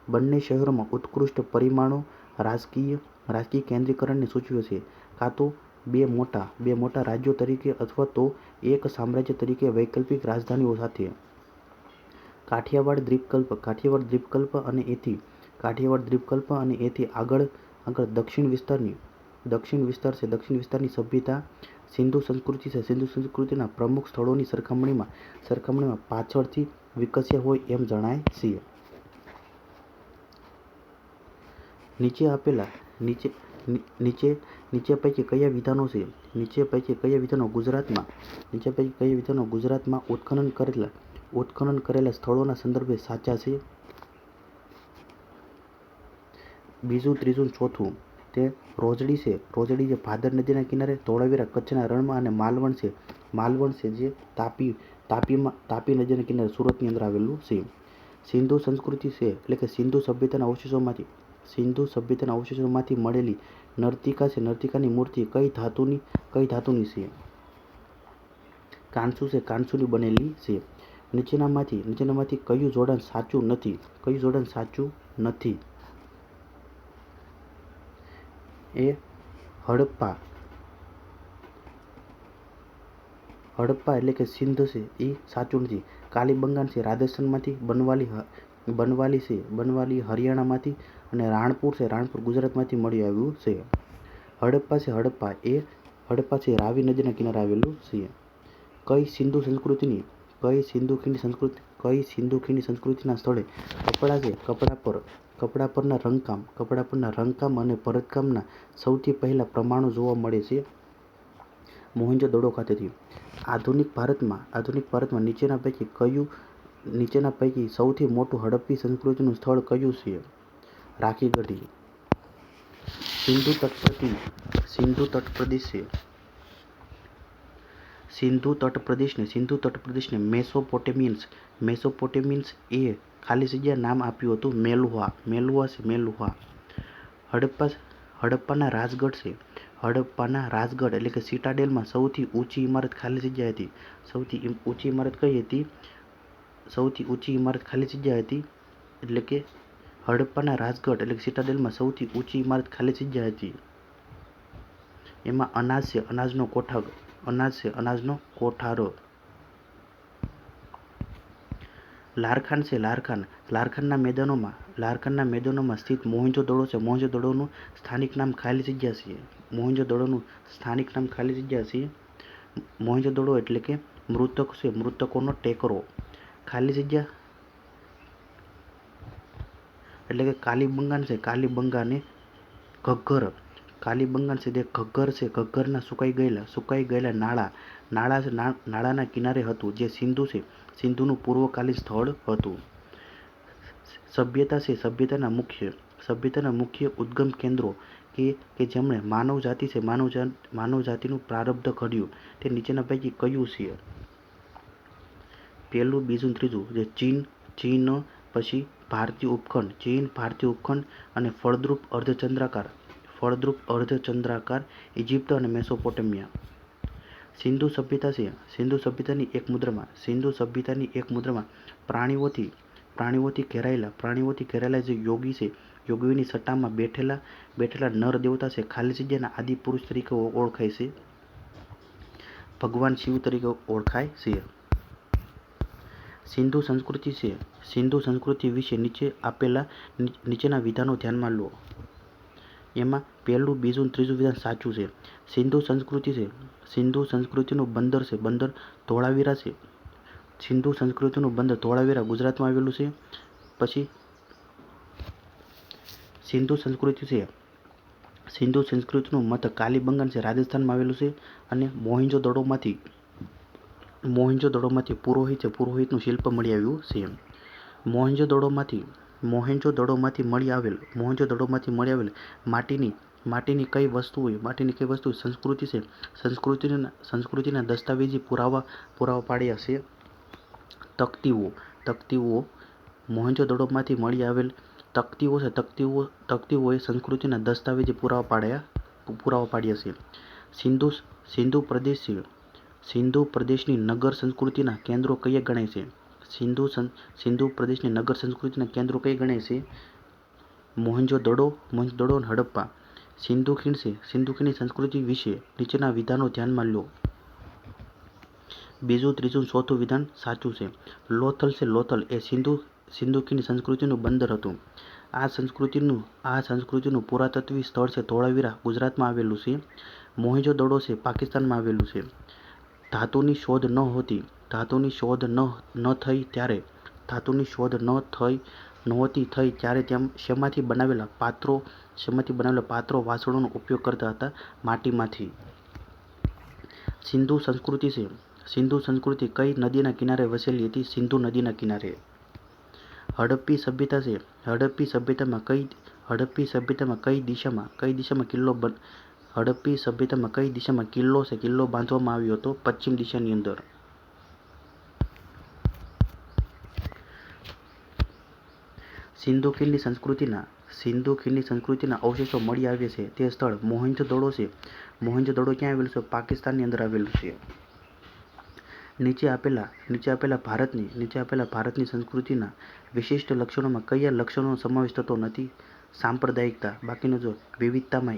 બંને શહેરોમાં ઉત્કૃષ્ટ પરિમાણો રાજકીય કેન્દ્રીકરણને સૂચવે છે, કાં તો બે મોટા રાજ્યો તરીકે અથવા તો એક સામ્રાજ્ય તરીકે વૈકલ્પિક રાજધાનીઓ સાથે. કાઠિયાવાડ દ્વીપકલ્પ અને એથી આગળ દક્ષિણ વિસ્તારની સભ્યતા સિંધુ સંસ્કૃતિના પ્રમુખ સ્થળોની સરખામણીમાં પાછળથી વિકસ્યા હોય એમ જણાય છે. નીચે આપેલા નીચે નીચે નીચે પૈકી કયા વિધાનો છે નીચે પૈકી કયા વિધાનો ગુજરાતમાં ઉત્ખનન કરેલા સ્થળોના સંદર્ભે સાચા છે? બીજું, ત્રીજું, ચોથું તે રોજડી છે. રોજડી જે ભાદર નદીના કિનારે, ધોળાવીરા કચ્છના રણમાં અને માલવણ છે જે તાપી નદીના કિનારે સુરતની અંદર આવેલું છે. સિંધુ સંસ્કૃતિ છે એટલે કે સિંધુ સભ્યતાના અવશેષોમાંથી મળેલી નર્તિકા છે. નર્તિકાની મૂર્તિ કઈ ધાતુની છે? કાંસુ છે. કાંસુની બનેલી છે. નીચેનામાંથી કયું જોડાણ સાચું નથી? એ હડપ્પા એટલે કે સિંધ છે એ સાચું નથી. કાલીબંગાન છે રાજસ્થાનમાંથી, બનવાલી હરિયાણામાંથી અને રાણપુર ગુજરાતમાંથી મળી આવ્યું છે. હડપ્પા છે રાવી નદીના કિનારે આવેલું છે. કઈ સિંધુ ખીણની સંસ્કૃતિના સ્થળે કપડા પરના રંગકામ અને ભરતકામના સૌથી પહેલા પ્રમાણો જોવા મળે છે? મોહેંજો-દડો ખાતેથી. આધુનિક ભારતમાં નીચેના પૈકી સૌથી મોટું હડપ્પી સંસ્કૃતિનું સ્થળ કયું છે? રાખીગઢી. સિંધુ તટપ્રદેશને મેસોપોટેમિયન્સ એ ખાલી જગ્યા નામ આપ્યું હતું મેલુહા. હડપ્પાના રાજગઢ એટલે કે સિટાડેલમાં સૌથી ઊંચી ઇમારત ખાલી જગ્યા હતી. સૌથી ઊંચી ઇમારત કઈ હતી? એટલે કે હડપ્પાના રાજગઢ એટલે કે સિટાડેલમાં સૌથી ઊંચી ઇમારત ખાલી જગ્યા હતી. એમાં અનાજ છે, અનાજનો કોઠારો. લારખાન છે. લારખાનના મેદાનોમાં સ્થિત મોહેંજો-દડો છે. મોહેંજો-દડોનું સ્થાનિક નામ ખાલી જગ્યા છે. મોહેંજો-દડો એટલે કે મૃતકોનો ટેકરો. ખાલી જગ્યા એટલે કે કાલીબંગાન છે. ઘગ્ગર છે. ઘગ્ગરના સુકાઈ ગયેલા નાળાના કિનારે હતું જે સિંધુનું પૂર્વકાલીન સ્થળ હતું. સભ્યતા છે. સભ્યતાના મુખ્ય ઉદ્ગમ કેન્દ્રો કે જેમણે માનવ જાતિનું પ્રારબ્ધ ઘડ્યું તે નીચેના પૈકી કયું છે? પહેલું, બીજું, ત્રીજું જે ચીન, પછી ભારતીય ઉપખંડ અને ફળદ્રુપ અર્ધચંદ્રાકાર ઇજિપ્ત અને મેસોપોટેમિયા. સિંધુ સભ્યતા છે. સિંધુ સભ્યતાની એક મુદ્રામાં પ્રાણીઓથી ઘેરાયેલા જે યોગી છે, યોગીઓની સટ્ટામાં બેઠેલા નર દેવતા છે ખાલી જગ્યાના આદિપુરુષ તરીકે ઓળખાય છે. ભગવાન શિવ તરીકે ઓળખાય છે. સિંધુ સંસ્કૃતિ વિશે નીચે આપેલા નીચેના વિધાનો ધ્યાનમાં લો. એમાં પહેલું, બીજું, ત્રીજું વિધાન સાચું છે. સિંધુ સંસ્કૃતિનું બંદર છે. બંદર ધોળાવીરા છે. સિંધુ સંસ્કૃતિનું બંદર ધોળાવીરા ગુજરાતમાં આવેલું છે. પછી સિંધુ સંસ્કૃતિનું મથક કાલીબંગાન છે રાજસ્થાનમાં આવેલું છે. અને મોહેંજો-દડોમાંથી પુરોહિતનું શિલ્પ મળી આવ્યું છે. મોહેંજો-દડોમાંથી મળી આવેલ માટીની કઈ વસ્તુ સંસ્કૃતિ છે? સંસ્કૃતિના દસ્તાવેજી પુરાવા પાડ્યા છે. તકતીઓ. મોહેંજો-દડોમાંથી મળી આવેલ તકતીઓએ સંસ્કૃતિના દસ્તાવેજી પુરાવા પાડ્યા છે. સિંધુ પ્રદેશની નગર સંસ્કૃતિના કેન્દ્રો કયા ગણાય છે? સિંધુ પ્રદેશની નગર સંસ્કૃતિના કેન્દ્રો કઈ ગણાય છે? મોહેંજો-દડો અને હડપ્પા. સિંધુ ખીણની સંસ્કૃતિ વિશે નીચેના વિધાનો ધ્યાનમાં લો. બીજું, ત્રીજું, ચોથું વિધાન સાચું છે. લોથલ એ સિંધુ ખીણની સંસ્કૃતિનું બંદર હતું. આ સંસ્કૃતિનું પુરાતત્વીય સ્થળ છે ધોળાવીરા ગુજરાતમાં આવેલું છે. મોહેંજો-દડો છે પાકિસ્તાનમાં આવેલું છે. ધાતુની શોધ ન થઈ નહોતી થઈ ત્યારે શેમાંથી બનાવેલા પાત્રો વાસણોનો ઉપયોગ કરતા હતા? માટીમાંથી. સિંધુ સંસ્કૃતિ છે. સિંધુ સંસ્કૃતિ કઈ નદીના કિનારે વસેલી હતી? સિંધુ નદીના કિનારે. હડપ્પી સભ્યતા છે. હડપ્પી સભ્યતામાં કઈ દિશામાં કિલ્લો બાંધવામાં આવ્યો હતો? પશ્ચિમ દિશાની અંદર. સિંધુ ખીણની સંસ્કૃતિના અવશેષો મળી આવ્યા છે તે સ્થળ મોહેંજો-દડો છે. મોહેંજો-દડો ક્યાં આવેલું છે? પાકિસ્તાનની અંદર આવેલું છે. નીચે આપેલા ભારતની સંસ્કૃતિના વિશિષ્ટ લક્ષણોમાં કયા લક્ષણોનો સમાવેશ થતો નથી? સાંપ્રદાયિકતા. બાકીનો જો વિવિધતામાં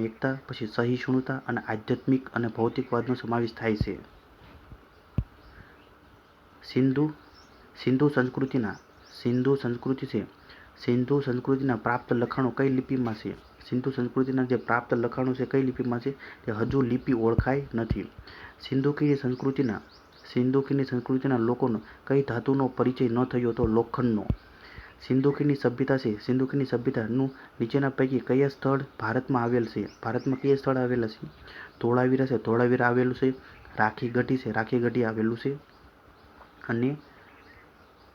એકતા, પછી સહિષ્ણુતા અને આધ્યાત્મિક અને ભૌતિકવાદનો સમાવેશ થાય છે. સિંધુ સંસ્કૃતિ છે. સિંધુ સંસ્કૃતિના પ્રાપ્ત લખાણો કઈ લિપિમાં છે? સિંધુ સંસ્કૃતિના જે પ્રાપ્ત લખાણો છે કઈ લિપિમાં છે? તે હજુ લિપિ ઓળખાઈ નથી. સિંધુ ખીણની સંસ્કૃતિના લોકોનો કઈ ધાતુનો પરિચય ન થયો હતો? લોખંડનો. સિંધુ ખીણની સભ્યતા છે. સિંધુ ખીણની સભ્યતાનું નીચેના પૈકી કયા સ્થળ ભારતમાં આવેલ છે? ભારતમાં કયા સ્થળ આવેલા છે? ધોળાવીરા છે. ધોળાવીરા આવેલું છે. રાખી ગઢી છે. રાખી ગઢી આવેલું છે. અને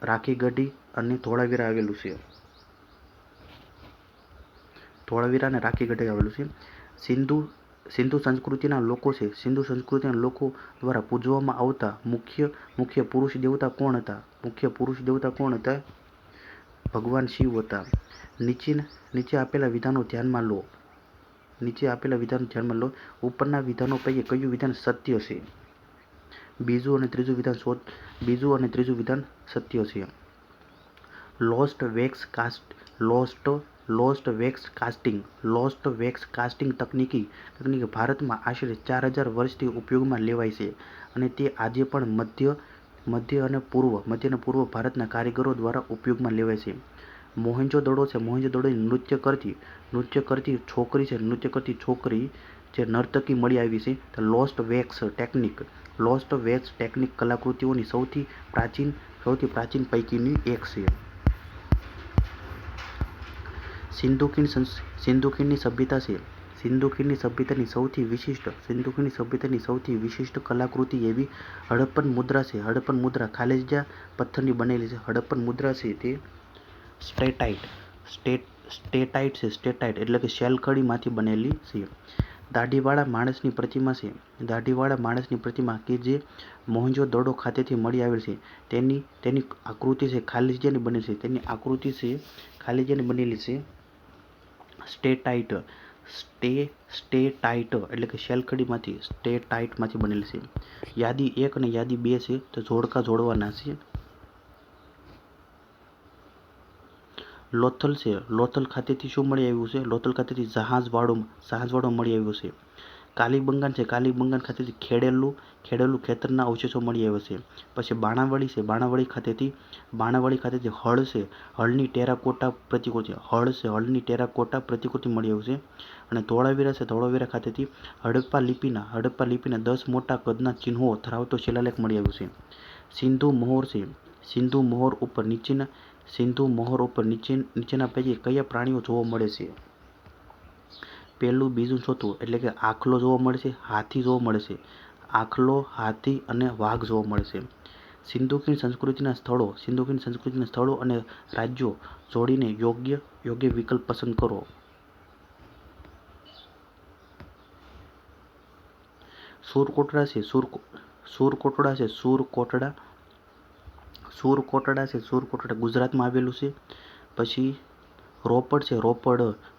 રાખી ગઢી અને ધોળાવીરા આવેલું છે. ધોળાવીરા અને રાખી ગઢી આવેલું છે. સિંધુ સંસ્કૃતિના લોકો છે. સિંધુ સંસ્કૃતિના લોકો દ્વારા પૂજવામાં આવતા મુખ્ય પુરુષ દેવતા કોણ હતા? મુખ્ય પુરુષ દેવતા કોણ હતા? ભગવાન શિવ હતા. નીચે આપેલા વિધાનો ધ્યાનમાં લો. ઉપરના વિધાનો પૈકી કયું વિધાન સત્ય છે? બીજું અને ત્રીજું વિધાન સત્ય છે. લોસ્ટ વેક્સ કાસ્ટિંગ તકનીકી ભારતમાં આશરે 4000 વર્ષથી ઉપયોગમાં લેવાય છે અને તે આજે પણ મધ્ય અને પૂર્વ ભારતના કારીગરો દ્વારા ઉપયોગમાં લેવાય છે. મોહેંજો-દડો છે. મોહેંજો-દડોની નૃત્ય કરતી છોકરી જે નર્તકી મળી આવી છે તે લોસ્ટ વેક્સ ટેકનિક કલાકૃતિઓની સૌથી પ્રાચીન પૈકીની એક છે. સિંધુ ખીણની સભ્યતા છે. સિંધુ ખીણની સભ્યતાની સૌથી વિશિષ્ટ કલાકૃતિ એવી હડપ્પન મુદ્રા છે. હડપ્પન મુદ્રા ખાલી જગ્યા પથ્થરની બનેલી છે. હડપ્પન મુદ્રા છે તે સ્ટેટાઇટ એટલે કે શેલકડીમાંથી બનેલી છે. દાઢીવાળા માણસની પ્રતિમા છે. દાઢીવાળા માણસની પ્રતિમા કે જે મોહેંજો-દડો ખાતેથી મળી આવેલ છે તેની આકૃતિ છે ખાલી જગ્યાની બનેલી છે. સ્ટેટાઇટ એટલે કે શેલકડીમાંથી બનેલી છે. યાદી 1 અને યાદી 2 છે તો જોડકા જોડવાના છે. લોથલ છે. લોથલ ખાતેથી શું મળી આવ્યું છે? લોથલ ખાતેથી જહાજવાડો મળી આવ્યું છે. કાલીબંગાન છે. કાલીબંગાન ખાતેથી ખેડેલું ખેતરના અવશેષો મળી આવ્યા છે. પછી બાણાવળી છે. બાણાવળી ખાતેથી હળ છે. હળની ટેરાકોટા પ્રતિકૃતિ મળી આવ્યું છે. અને ધોળાવીરા છે. ધોળાવીરા ખાતેથી હડપ્પા લિપિના 10 મોટા કદના ચિહ્નો ધરાવતો શિલાલેખ મળી આવ્યો છે. સિંધુ મોહર છે. સિંધુ મોહર ઉપર નીચેના પૈકી કયા પ્રાણીઓ જોવા મળે છે? પહેલું, બીજું, ચોથું એટલે કે આખલો જોવા મળે છે. હાથી જોવા મળે છે. આખલો, હાથી અને વાઘ જોવા મળે છે. સિંધુ ખીણ સંસ્કૃતિના સ્થળો અને રાજ્યો જોડીને યોગ્ય વિકલ્પ પસંદ કરો. સુરકોટડા છે. સુરકોટડા ગુજરાતમાં આવેલું છે. પછી રોપડ છે.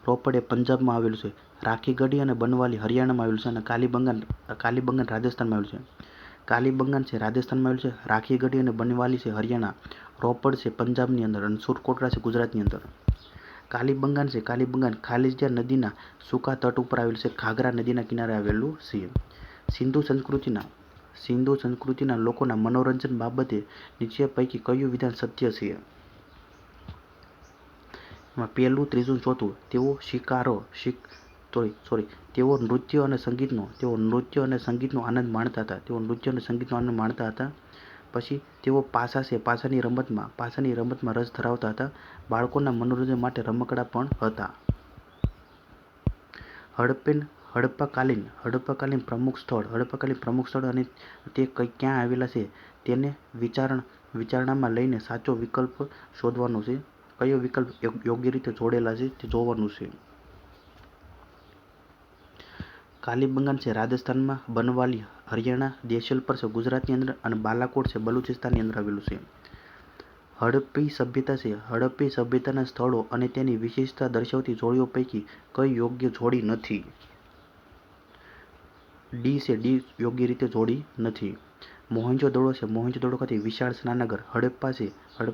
રોપડ એ પંજાબમાં આવેલું છે. રાખી ગઢી અને બનવાલી હરિયાણામાં આવેલું છે. અને કાલીબંગાન રાજસ્થાનમાં આવેલું છે. કાલીબંગાન છે રાજસ્થાનમાં આવેલું છે. રાખી ગઢી અને બનવાલી છે હરિયાણા. રોપડ છે પંજાબની અંદર અને સુરકોટડા છે ગુજરાતની અંદર. કાલીબંગાન ખાલી જગ્યા નદીના સૂકા તટ ઉપર આવેલું છે. ઘાઘરા નદીના કિનારે આવેલું છે. સિંધુ સંસ્કૃતિના લોકોના મનોરંજન બાબતે નીચે પૈકી કયું વિધાન સત્ય છે? એમાં પહેલું, ત્રીજું, ચોથું. તેઓ નૃત્ય અને સંગીતનો આનંદ માણતા હતા. પછી તેઓ પાસાની રમતમાં રસ ધરાવતા હતા. બાળકોના મનોરંજન માટે રમકડા પણ હતા. હડપ્પાકાલીન પ્રમુખ સ્થળ અને તે ક્યાં આવેલા છે તેને વિચારણામાં લઈને સાચો વિકલ્પ શોધવાનો છે. કયો વિકલ્પ યોગ્ય રીતે જોડેલા છે તે જોવાનું છે. કાલીબંગાન છે રાજસ્થાનમાં, બનવાલી હરિયાણા, દેશલપર છે ગુજરાતની અંદર અને બાલાકોટ છે બલુચિસ્તાનની અંદર આવેલું છે. હડપ્પી સભ્યતાના સ્થળો અને તેની વિશેષતા દર્શાવતી જોડીઓ પૈકી કઈ યોગ્ય જોડી નથી? ડી યોગ્ય રીતે જોડી નથી. મોહેંજો-દડો ખાતે વિશાળ સ્નાનાગાર. હડપ્પા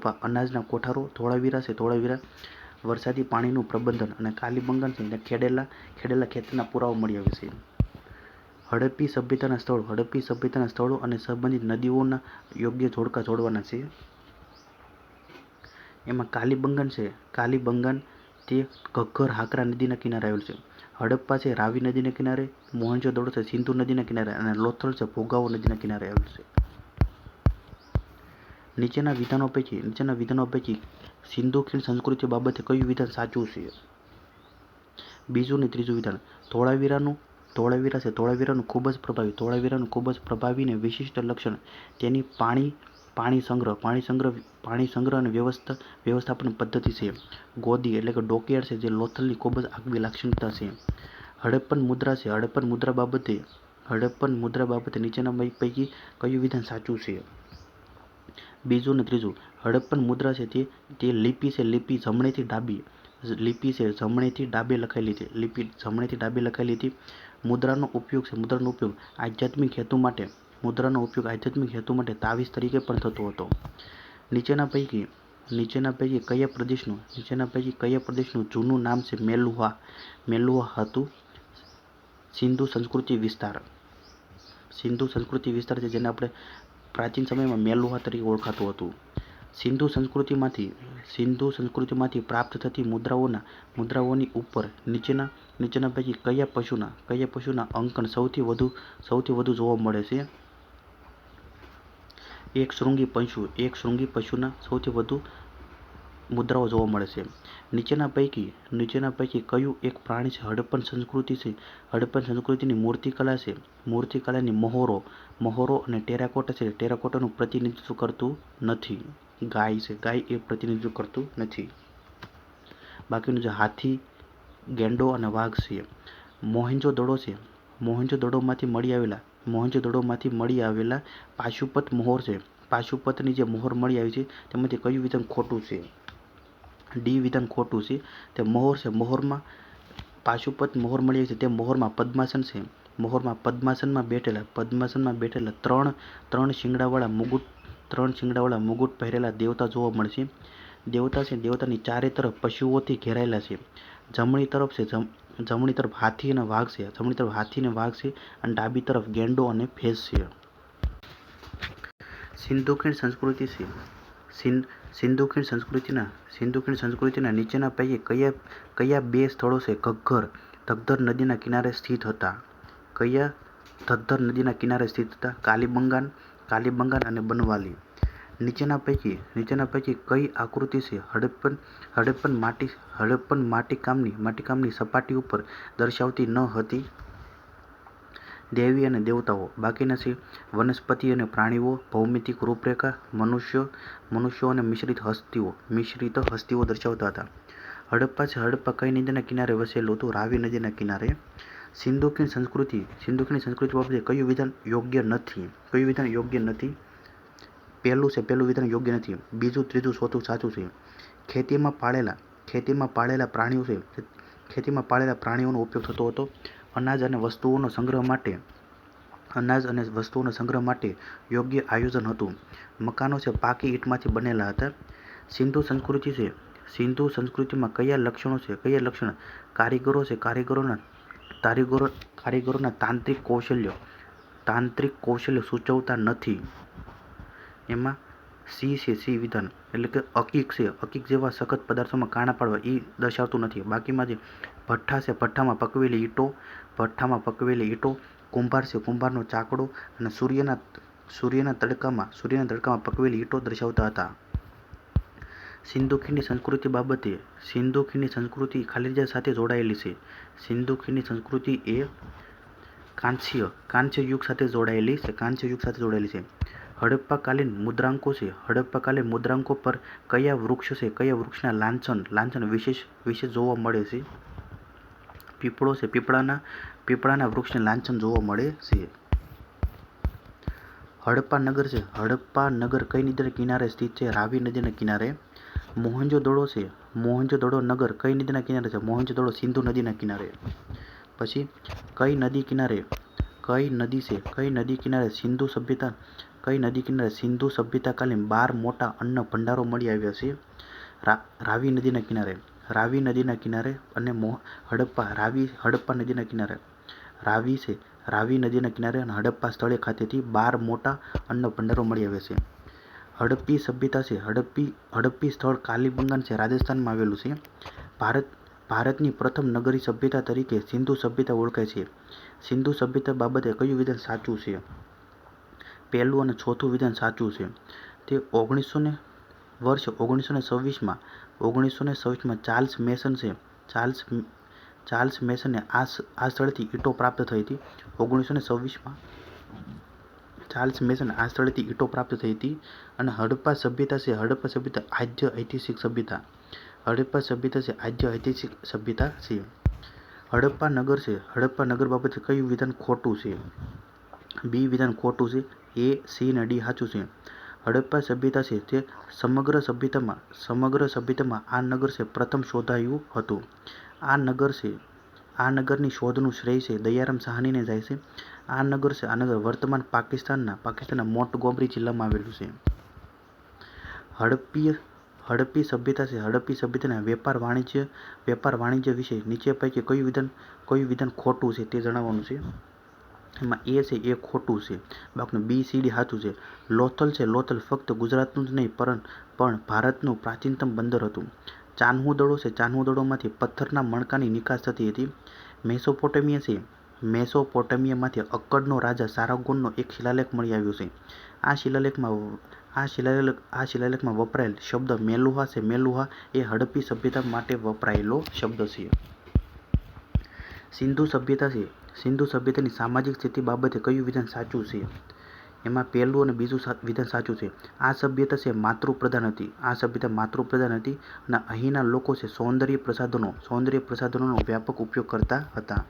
અનાજના કોઠારો. ધોળાવીરા વરસાદી પાણીનું પ્રબંધન અને કાલીબંગાન છે ખેડેલા ખેતરના પુરાવા મળી આવે છે. હડપ્પી સભ્યતાના સ્થળો અને સંબંધિત નદીઓના યોગ્ય જોડકા જોડવાના છે. એમાં કાલીબંગાન તે ઘગ્ગર હાકરા નદીના કિનારે આવેલું છે. હડપ્પા છે રાવી નદીના કિનારે, મોહેંજો-દડો છે સિંધુ નદીના કિનારે અને લોથલ છે ભોગાવો નદીના કિનારે આવેલું છે. નીચેના વિધાનો પૈકી સિંધુ ખીણ સંસ્કૃતિ બાબતે કયું વિધાન સાચું છે? બીજું ને ત્રીજું વિધાન. ધોળાવીરાનું ખૂબ જ પ્રભાવી ને વિશિષ્ટ લક્ષણ તેની પાણી સંગ્રહ અને વ્યવસ્થાપન પદ્ધતિ છે. ગોદી એટલે કે ડોકયાર્ડ છે જે લોથલની ખૂબ જ આગવી લાક્ષણિકતા છે. હડપ્પન મુદ્રા બાબતે નીચેના પૈકી કયું વિધાન સાચું છે? બીજું ને ત્રીજું. હડપ્પન મુદ્રા છે તે લિપિ જમણેથી ડાબે લખાયેલી હતી. મુદ્રાનો ઉપયોગ આધ્યાત્મિક હેતુ માટે તાવીજ તરીકે પણ થતો હતો. નીચેના પૈકી કયા પ્રદેશનું જૂનું નામ છે મેલુહા હતું? સિંધુ સંસ્કૃતિ વિસ્તાર છે જેને આપણે પ્રાચીન સમયમાં મેલુહા તરીકે ઓળખાતું હતું. સિંધુ સંસ્કૃતિમાંથી પ્રાપ્ત થતી મુદ્રાઓની ઉપર નીચેના પૈકી કયા પશુના અંકન સૌથી વધુ જોવા મળે છે? એક શૃંગી પશુના સૌથી વધુ મુદ્રાઓ જોવા મળે છે. નીચેના પૈકી કયું એક પ્રાણી છે હડપ્પન સંસ્કૃતિની મૂર્તિકલા છે? મૂર્તિકલાની મહોરો અને ટેરાકોટાનું પ્રતિનિધિત્વ કરતું નથી. ગાય એ પ્રતિનિધિત્વ કરતું નથી. બાકીનું જે હાથી, ગેંડો અને વાઘ છે. મોહેંજો-દડોમાંથી મળી આવેલા પાશુપત મોહર છે. પાશુપતની જે મોહર મળી આવી છે તેમાંથી કયું વિધાન ખોટું છે? ડી વિધાન ખોટું છે. તે મોહરમાં પાશુપત મોહર મળી આવી છે તે મોહરમાં પદ્માસન છે. પદ્માસનમાં બેઠેલા ત્રણ શિંગડાવાળા મુગુટ પહેરેલા દેવતા જોવા મળશે. દેવતાની ચારે તરફ પશુઓથી ઘેરાયેલા છે. જમણી તરફ હાથી અને વાઘ છે અને ડાબી તરફ ગેંડો અને ભેંસ છે. સિંધુ ખીણ સંસ્કૃતિના નીચેના પૈકી કયા બે સ્થળો છે ઘગ્ગર નદીના કિનારે સ્થિત હતા? કાલીબંગાન અને બનવાલી. નીચેના પૈકી કઈ આકૃતિ છે હડપ્પન માટીકામની સપાટી ઉપર દર્શાવતી ન હતી? દેવી અને દેવતાઓ. બાકીના છે વનસ્પતિ અને પ્રાણીઓ, ભૌમિતિક રૂપરેખા, મનુષ્યો અને મિશ્રિત હસ્તીઓ દર્શાવતા હતા. હડપ્પા કઈ નદીના કિનારે વસેલું હતું? રાવી નદીના કિનારે. સિંધુ ખીણ સંસ્કૃતિ બાબતે કયું વિધાન યોગ્ય નથી? પહેલું વિધાન યોગ્ય નથી. બીજું, ત્રીજું, ચોથું સાચું છે. ખેતીમાં પાળેલા પ્રાણીઓનો ઉપયોગ થતો હતો. અનાજ અને વસ્તુઓના સંગ્રહ માટે યોગ્ય આયોજન હતું. મકાનો પાકી ઈંટમાંથી બનેલા હતા. સિંધુ સંસ્કૃતિમાં કયા લક્ષણ કારીગરોના તાંત્રિક કૌશલ્ય સૂચવતા નથી? એમાં સી વિધાન એટલે કે અકીક જેવા સખત પદાર્થોમાં કાણા પાડવા એ દર્શાવતું નથી. બાકીમાં જે ભઠ્ઠામાં પકવેલી ઈંટો, કુંભારનો ચાકડો અને સૂર્યના તડકામાં પકવેલી ઈંટો દર્શાવતા હતા. સિંધુ ખીણની સંસ્કૃતિ બાબતે સિંધુ ખીણની સંસ્કૃતિ ખાલિજા સાથે જોડાયેલી છે. સિંધુ ખીણની સંસ્કૃતિ એ કાંસ્ય યુગ સાથે જોડાયેલી છે. હડપ્પાકાલીન મુદ્રાંકો પર કયા વૃક્ષના લાંછન વિશેષ જોવા મળે છે? પીપળો છે. પીપળાના વૃક્ષને લાંછન જોવા મળે છે. હડપ્પા નગર છે. હડપ્પા નગર કઈ નદીના કિનારે સ્થિત છે? રાવી નદીના કિનારે. મોહેંજો-દડો છે. મોહેંજો-દડો નગર કઈ નદીના કિનારે છે? મોહેંજો-દડો સિંધુ નદીના કિનારે. પછી કઈ નદી કિનારે સિંધુ સભ્યતાકાલીન 12 મોટા અન્ન ભંડારો મળી આવ્યા છે? રાવી નદીના કિનારે. રાવી નદીના કિનારે અને હડપ્પા નદીના કિનારે. રાવી છે. રાવી નદીના કિનારે અને હડપ્પા સ્થળે ખાતેથી 12 મોટા અન્ન ભંડારો મળી આવ્યા છે. હડપ્પી સભ્યતા છે. હડપ્પી સ્થળ કાલીબંગાન છે, રાજસ્થાનમાં આવેલું છે. ભારતની પ્રથમ નગરી સભ્યતા તરીકે સિંધુ સભ્યતા ઓળખાય છે. સિંધુ સભ્યતા બાબતે કયું વિધાન સાચું છે? પહેલું અને ચોથું વિધાન સાચું છે. તે 1926માં ચાર્લ્સ મેસનને આ સ્થળેથી ઈંટો પ્રાપ્ત થઈ હતી. 1926માં ચાર્લ્સ મેસન આ સ્થળેથી ઈંટો પ્રાપ્ત થઈ હતી. અને હડપ્પા સભ્યતા છે. હડપ્પા સભ્યતા આદ્ય ઐતિહાસિક સભ્યતા. હડપ્પા સભ્યતા છે આદ્ય ઐતિહાસિક સભ્યતા છે. હડપ્પા નગર છે. હડપ્પા નગર બાબતે કયું વિધાન ખોટું છે? બી વિધાન ખોટું છે. એ, સી અને ડી સાચું છે. હડપ્પા સભ્યતા છે તે સમગ્ર સભ્યતામાં આ નગર છે પ્રથમ શોધાયું હતું. આ નગરની શોધનું શ્રેય છે દયારામ સાહનીને જાય છે. આ નગર વર્તમાન પાકિસ્તાનના મોન્ટગોમરી જિલ્લામાં આવેલું છે. હડપ્પી સભ્યતા છે. હડપ્પી સભ્યતાના વેપાર વાણિજ્ય વિશે નીચે પૈકી કયું વિધાન ખોટું છે તે જણાવવાનું છે. એમાં એ છે એ ખોટું છે. બાકીનું બી, સી, ડી સાચું છે. લોથલ છે. લોથલ ફક્ત ગુજરાતનું જ નહીં પણ ભારતનું પ્રાચીનતમ બંદર હતું. ચાન્હુ-દડો છે. ચાન્હુ-દડોમાંથી પથ્થરના મણકાની નિકાસ થતી હતી. મેસોપોટેમિયા છે. મેસોપોટેમિયામાંથી અક્કડનો રાજા સારાગોનનો એક શિલાલેખ મળી આવ્યો છે. આ શિલાલેખમાં વપરાયેલ શબ્દ મેલુહા છે. મેલુહા એ હડપ્પી સભ્યતા માટે વપરાયેલો શબ્દ છે. સિંધુ સભ્યતા છે. સિંધુ સભ્યતાની સામાજિક સ્થિતિ બાબતે કયું વિધાન સાચું છે? એમાં પહેલું અને બીજું વિધાન સાચું છે. આ સભ્યતા છે માતૃપ્રધાન હતી. અને અહીંના લોકો છે સૌંદર્ય પ્રસાધનોનો વ્યાપક ઉપયોગ કરતા હતા.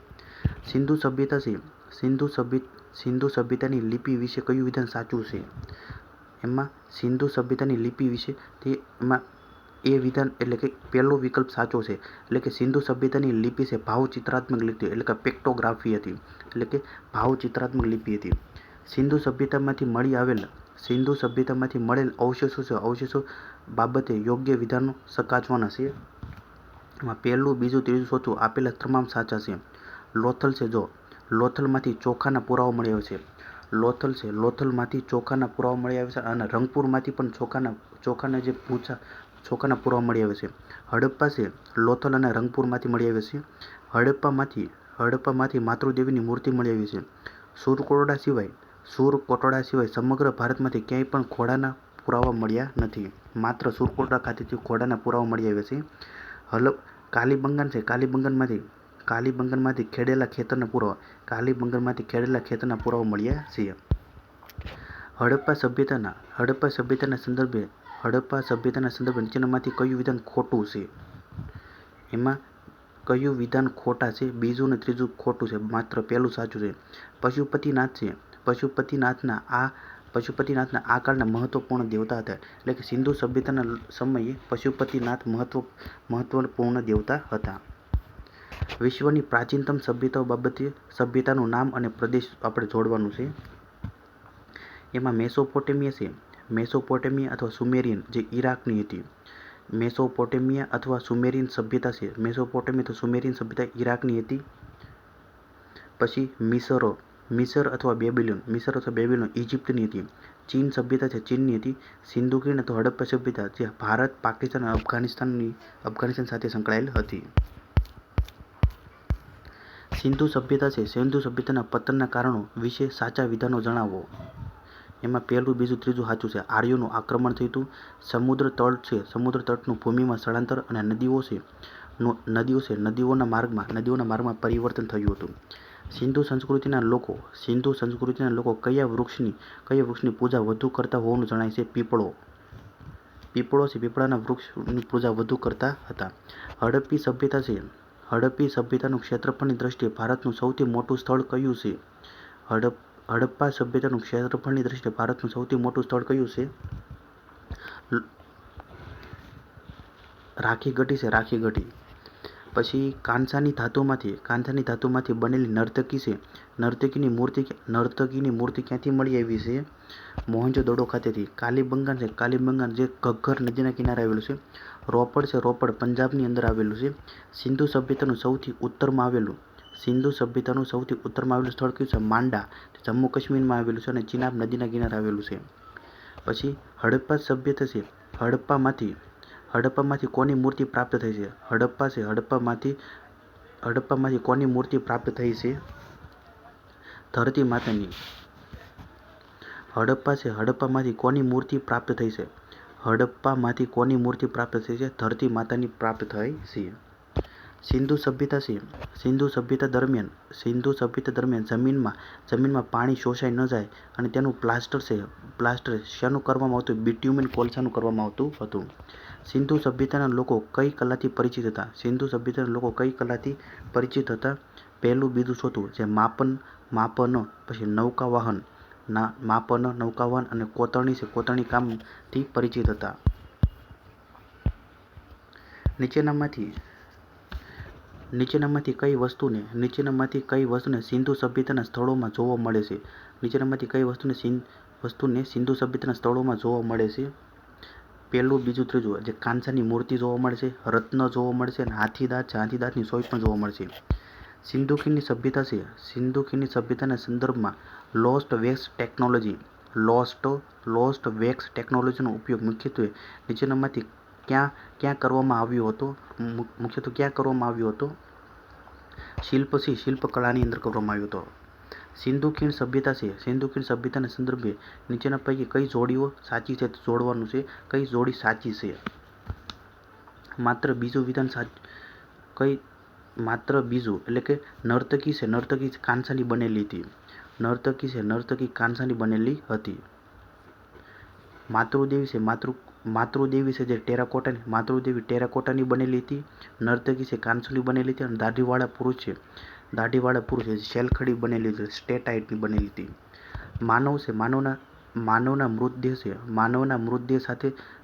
સિંધુ સભ્યતા છે. સિંધુ સભ્યતાની લિપિ વિશે કયું વિધાન સાચું છે? એમાં સિંધુ સભ્યતાની લિપિ વિશે એમાં એ વિધાન એટલે કે પહેલો વિકલ્પ સાચો છે. એટલે કે સિંધુ સભ્યતાની લિપિ છે ભાવચિત્રાત્મક લિપિ એટલે કે પેક્ટોગ્રાફી હતી. એટલે કે ભાવચિત્રાત્મક લિપિ હતી. સિંધુ સભ્યતામાંથી મળેલ અવશેષો બાબતે યોગ્ય વિધાનો ચકાસવાના છે. એમાં પહેલું, બીજું, ત્રીજું, ચોથું આપેલા તમામ સાચા છે. લોથલ છે. લોથલમાંથી ચોખાના પુરાવા મળી આવે છે. લોથલમાંથી ચોખાના પુરાવા મળી આવે છે અને રંગપુરમાંથી પણ ચોખાના પુરાવા મળી આવે છે. હડપ્પા છે. લોથલ અને રંગપુરમાંથી મળી આવે છે. હડપ્પામાંથી માતૃદેવીની મૂર્તિ મળી આવી છે. સુરકોટડા સિવાય સમગ્ર ભારતમાંથી ક્યાંય પણ ઘોડાના પુરાવા મળ્યા નથી. માત્ર સુરકોટડા ખાતેથી ઘોડાના પુરાવા મળી આવ્યા છે. કાલીબંગાન છે. કાલીબંગાનમાંથી ખેડેલા ખેતરના પુરાવા મળ્યા છે. હડપ્પા સભ્યતાના સંદર્ભે નીચેનામાંથી કયું વિધાન ખોટું છે? એમાં કયું વિધાન ખોટા છે? બીજું અને ત્રીજું ખોટું છે. માત્ર પહેલું સાચું છે. પશુપતિનાથ છે. પશુપતિનાથના આ કાળના મહત્વપૂર્ણ દેવતા હતા. એટલે કે સિંધુ સભ્યતાના સમયે પશુપતિનાથ મહત્વપૂર્ણ દેવતા હતા. વિશ્વની પ્રાચીનતમ સભ્યતાઓ બાબતે સભ્યતાનું નામ અને પ્રદેશ આપણે જોડવાનું છે. એમાં મેસોપોટેમિયા છે. મેસોપોટેમિયા અથવા સુમેરિયન જે ઈરાકની હતી. મેસોપોટેમિયા અથવા સુમેરિયન સભ્યતા છે. મેસોપોટેમિયા અથવા સુમેરિયન સભ્યતા ઈરાકની હતી. પછી મિસર અથવા બેબીલોન ઇજિપ્તની હતી. ચીન સભ્યતા છે ચીનની હતી. સિંધુ ખીણ અથવા હડપ્પા સભ્યતા જે ભારત, પાકિસ્તાન અને અફઘાનિસ્તાન સાથે સંકળાયેલ હતી. સિંધુ સભ્યતા છે. સિંધુ સભ્યતાના પતનના કારણો વિશે સાચા વિધાનો જણાવો. એમાં પહેલું, બીજું, ત્રીજું સાચું છે. આર્યોનું આક્રમણ થયું હતું. સમુદ્ર તટ છે, સમુદ્ર તટનું ભૂમિમાં સ્થળાંતર અને નદીઓ છે, નદીઓના માર્ગમાં પરિવર્તન થયું હતું. સિંધુ સંસ્કૃતિના લોકો કયા વૃક્ષની પૂજા વધુ કરતા હોવાનું જણાય છે? પીપળો છે, પીપળાના વૃક્ષની પૂજા વધુ કરતા હતા. હડપ્પી સભ્યતાનું ક્ષેત્રફળની દ્રષ્ટિએ ભારતનું સૌથી મોટું સ્થળ કયું છે? હડપ્પા સભ્યતાનું ક્ષેત્રફળની દ્રષ્ટિએ ભારતનું સૌથી મોટું સ્થળ કયું છે? રાખીગઢી છે, રાખીગઢી. પછી કાંસાની ધાતુમાંથી બનેલી નર્તકી છે. નર્તકીની મૂર્તિ ક્યાંથી મળી આવી છે? મોહેંજો-દડો ખાતેથી. કાલીબંગાન છે, કાલીબંગાન જે ઘગ્ગર નદીના કિનારે આવેલું છે. રોપડ છે, રોપડ પંજાબની અંદર આવેલું છે. સિંધુ સભ્યતાનું સૌથી ઉત્તરમાં આવેલું સ્થળ કયું છે? માંડા, જમ્મુ કાશ્મીરમાં આવેલું છે અને ચિનાબ નદીના કિનારે આવેલું છે. પછી હડપ્પા સભ્યતા છે. હડપ્પામાંથી કોની મૂર્તિ પ્રાપ્ત થઈ છે? હડપ્પામાંથી કોની મૂર્તિ પ્રાપ્ત થઈ છે? ધરતી માતાની. હડપ્પામાંથી કોની મૂર્તિ પ્રાપ્ત થઈ છે? ધરતી માતાની પ્રાપ્ત થઈ છે. સિંધુ સભ્યતા દરમિયાન જમીનમાં પાણી શોષાઈ ન જાય અને તેનું પ્લાસ્ટર શાનું કરવામાં આવતું? બિટ્યુમેન કોલસાનું કરવામાં આવતું હતું. સિંધુ સભ્યતાના લોકો કઈ કલાથી પરિચિત હતા? પહેલું, બીજું, ચોથું જે માપન, પછી નૌકાવહન અને કોતરણી કામથી પરિચિત હતા. નીચેનામાંથી કઈ વસ્તુને સિંધુ સભ્યતાના સ્થળોમાં જોવા મળે છે? સિંધુ સભ્યતાના સ્થળોમાં જોવા મળે છે? પહેલું, બીજું, ત્રીજું જે કાંસાની મૂર્તિ જોવા મળે છે, રત્ન જોવા મળે છે અને હાથીદાંતની સોય પણ જોવા મળે છે. સિંધુ ખીણની સભ્યતાના સંદર્ભમાં લોસ્ટ વેક્સ ટેકનોલોજીનો ઉપયોગ મુખ્યત્વે નીચેનામાંથી ક્યાં કરવામાં આવ્યો હતો? શિલ્પકળાની અંદર કરવામાં આવ્યો હતો. સિંધુ ખીણ સભ્યતાના સંદર્ભે નીચેના પૈકી કઈ જોડીઓ સાચી છે? જોડવાનું છે. કઈ જોડી સાચી છે? માત્ર બીજું એટલે કે નર્તકી કાંસાની બનેલી હતી. માતૃદેવી છે જે ટેરાકોટાની બનેલી હતી. નર્તકી છે કાંસુની બનેલી હતી અને દાઢીવાળા પુરુષ છે શેલખડી બનેલી હતી, સ્ટેટાઇટની બનેલી હતી. માનવ છે, માનવના મૃતદેહ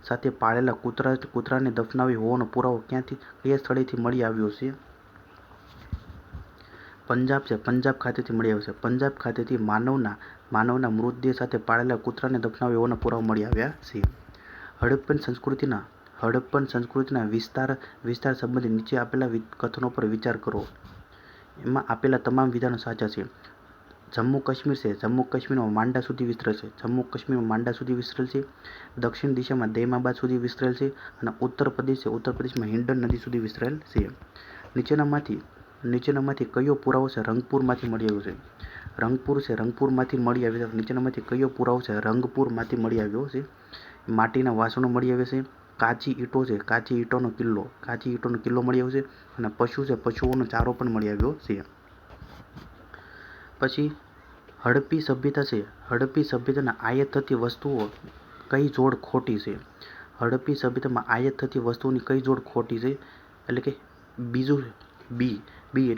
સાથે પાળેલા કૂતરાને દફનાવી હોવાનો પુરાવો કયા સ્થળેથી મળી આવ્યો છે? પંજાબ છે, પંજાબ ખાતેથી મળી આવ્યો છે. પંજાબ ખાતેથી માનવના મૃતદેહ સાથે પાળેલા કૂતરાને દફનાવી હોવાના પુરાવા મળી આવ્યા છે. હડપ્પન સંસ્કૃતિના વિસ્તાર સંબંધિત નીચે આપેલા કથનો પર વિચાર કરો. એમાં આપેલા તમામ વિધાનો સાચા છે. જમ્મુ કાશ્મીર છે, જમ્મુ કાશ્મીરમાં માંડા સુધી વિસ્તરેલ છે. દક્ષિણ દિશામાં દૈમાબાદ સુધી વિસ્તરેલ છે અને ઉત્તર પ્રદેશમાં હિંડન નદી સુધી વિસ્તરેલ છે. નીચેનામાંથી કયો પુરાવો છે રંગપુરમાંથી મળી આવ્યો છે? રંગપુરમાંથી મળી આવ્યો છે. નીચેનામાંથી કયો પુરાવો છે રંગપુરમાંથી મળી આવ્યો છે? માટીના વાસણો મળી આવ્યા છે. કાચી ઈંટો છે, કાચી ઈંટોનો કિલ્લો મળી આવ્યો છે અને પશુઓનો ચારો પણ મળી આવ્યો છે. પછી હડપ્પી સભ્યતા છે. હડપ્પી સભ્યતામાં આયાત થતી વસ્તુઓ કઈ જોડ ખોટી છે? હડપ્પી સભ્યતામાં આયાત થતી વસ્તુઓની કઈ જોડ ખોટી છે? એટલે